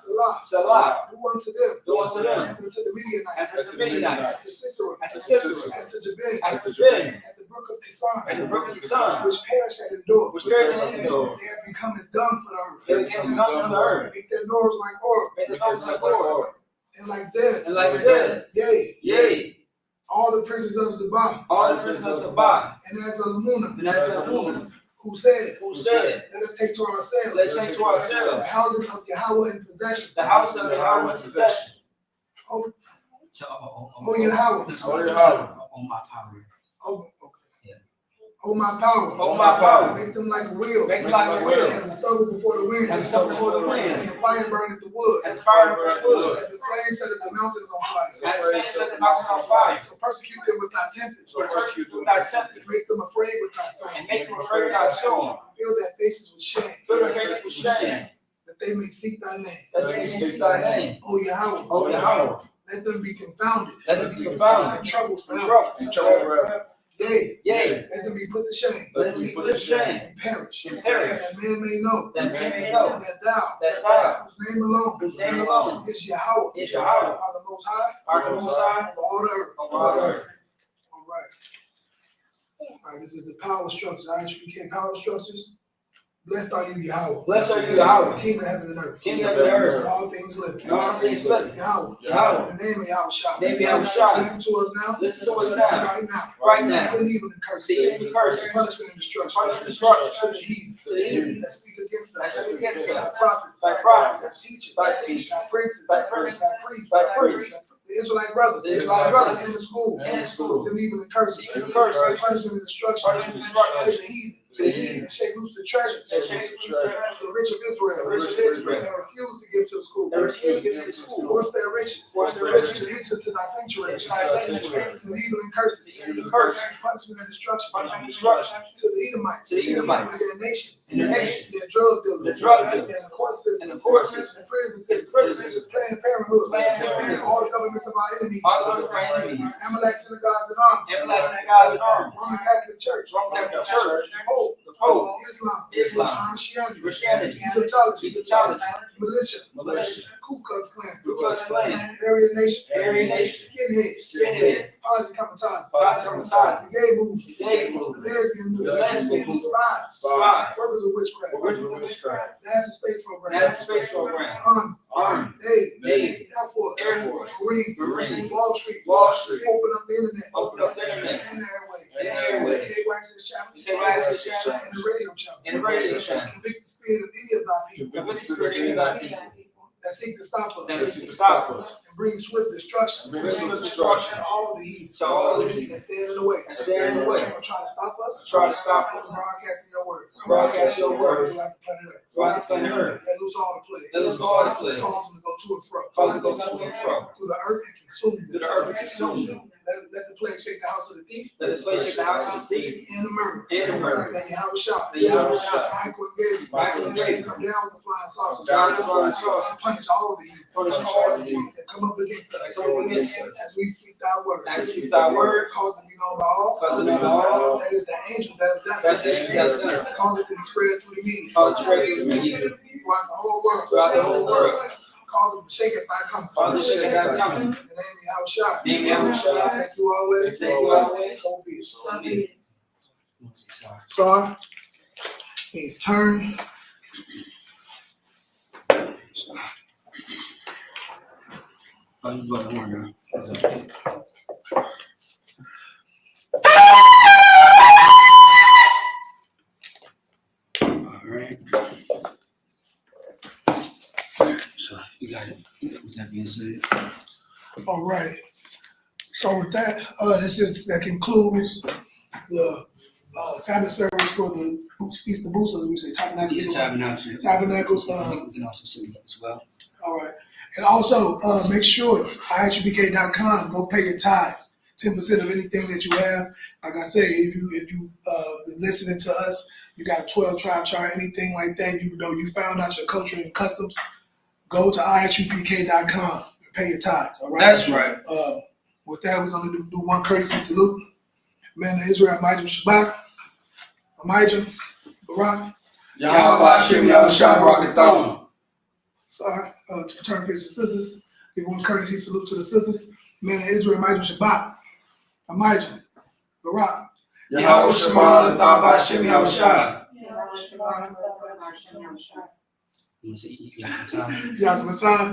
Salah. Do unto them. Do unto them. And to the Midianites. And to the Midianites. As to Sisera. As to Sisera. As to Jabin. As to Jabin. At the brook of Kison. And the brook of Kison. Which perished at Endor. Which perished at Endor. They have become as dung for the earth. They became dung for the earth. Make their doors like ore. Make their doors like ore. And like Zeb. And like Zeb. Yea. All the princes of Zabah. All the princes of Zabah. And Azalamunah. And Azalamunah. Who said? Let us take to ourselves. Let us take to ourselves. The houses of Yahweh in possession. The house of Yahweh in possession. Oh Yahweh. Yahweh. Oh my power. Oh my power. Oh my power. Make them like a wheel. Make them like a wheel. And the stubble before the wind. And the stubble before the wind. And the fire burneth the wood. And the fire burneth the wood. And the flame setteth the mountains on fire. And the flame setteth the mountains on fire. So persecute them with thy tempest. So persecute them with thy tempest. Make them afraid with thy storm. And make them afraid with thy storm. Fill their faces with shame. Fill their faces with shame. That they may seek thy name. That they may seek thy name. O Yahweh. O Yahweh. Let them be confounded. Let them be confounded. And troubled forever. Yea. Let them be put to shame. Let them be put to shame. And perish. And perish. That men may know. That men may know. That thou. Whose Whose name alone. Is Yahweh. Is Yahweh. Are the most high. Are the most high. Of all the earth. Of all the earth. All right. This is the power structure. IHBK power structures. Blessed are you, Yahweh. Blessed are you, Yahweh. King of heaven and earth. King of the earth. And all things living. And all things living. Yahweh. Yahweh. In the name of Yahweh Shah. Name Yahweh Shah. Listen to us now. Listen to us now. Right now. Right now. Send evil and curse. See evil and curse. Punishment and destruction. Punishment and destruction. To the heathen. To the heathen. That speak against us. That speak against us. Thy prophets. Thy prophets. Thy teachers. Thy teachers. Thy princes. Thy princes. Thy priests. Thy priests. The Israelite brothers. The Israelite brothers. In the school. In the school. Send evil and curses. Evil and curses. Punishment and destruction. Punishment and destruction. To the heathen. To the heathen. And shake loose the treasures. That shake loose the treasures. The rich of Israel. The rich of Israel. That refuse to give to the school. They refuse to give to the school. Force their riches. Force their riches. To enter to thy sanctuary. To thy sanctuary. Send evil and curses. Evil and curses. Punishment and destruction. Punishment and destruction. To the Edomites. To the Edomites. And their nations. And their nations. Their drug dealers. The drug dealers. And the court system. And the court system. The prison system. Prison system. Planned Parenthood. Planned Parenthood. All the governments of our enemies. All of our enemies. Amalek synagogues and arms. Amalek synagogues and arms. Roman Catholic Church. Roman Catholic Church. Pope. The Pope. Islam. Christianity. Egyptology. Militia. Ku Klux Klan. Ku Klux Klan. Aryan Nation. Skinhead. Posse Kamatazi. The gay movement. The lesbian movement. Spies. Workers of witchcraft. NASA space program. Army. Navy. Air Force. Marine. Wall Street. Open up the internet. And the airways. Gay Wax's channel. And the radio channel. Convict the spirit of any of thy people. That seek to stop us. And bring swift destruction. To all the heathen. That stand in the way. Or try to stop us. From broadcasting your words. Throughout the planet Earth. Let loose all the plagues. Cause them to go to and fro. Through the earth and consume them. Let the plague shake the house of the thief. And the murderer. That Yahweh Shah. Michael and Gabriel. Come down with the flying saucers. Punish all the heathen. That come up against us. As we speak thy word. Cause it to be known by all. That is the angel that has done it. Cause it to be spread through the media. Throughout the whole world. Cause them to shake it by coming. In the name of Yahweh Shah. Thank you always. So be it. Sorry. Means turn. I'm going to wonder. All right. So you got it. With that being said. All right. So with that, that concludes the Sabbath service for the Feast of Booths, as we say Tabernacles. Tabernacles. Tabernacles. We can also see that as well. All right. And also make sure ihbk.com, go pay your tithes. 10% of anything that you have. Like I say, if you been listening to us, you got a 12 tribe chart, anything like that, you know you found out your culture and customs, go to ihbk.com and pay your tithes. All right. That's right. With that, we're gonna do one courtesy salute. Man of Israel, Amijam Shabbat, Amijam, Barak. Yahweh Hashem Yahushua Barak Athon. Sorry, fraternal brothers and sisters. Give one courtesy salute to the sisters. Man of Israel, Amijam Shabbat, Amijam, Barak. Yahweh Shema Athon Hashem Yahushua. You say Yazma time.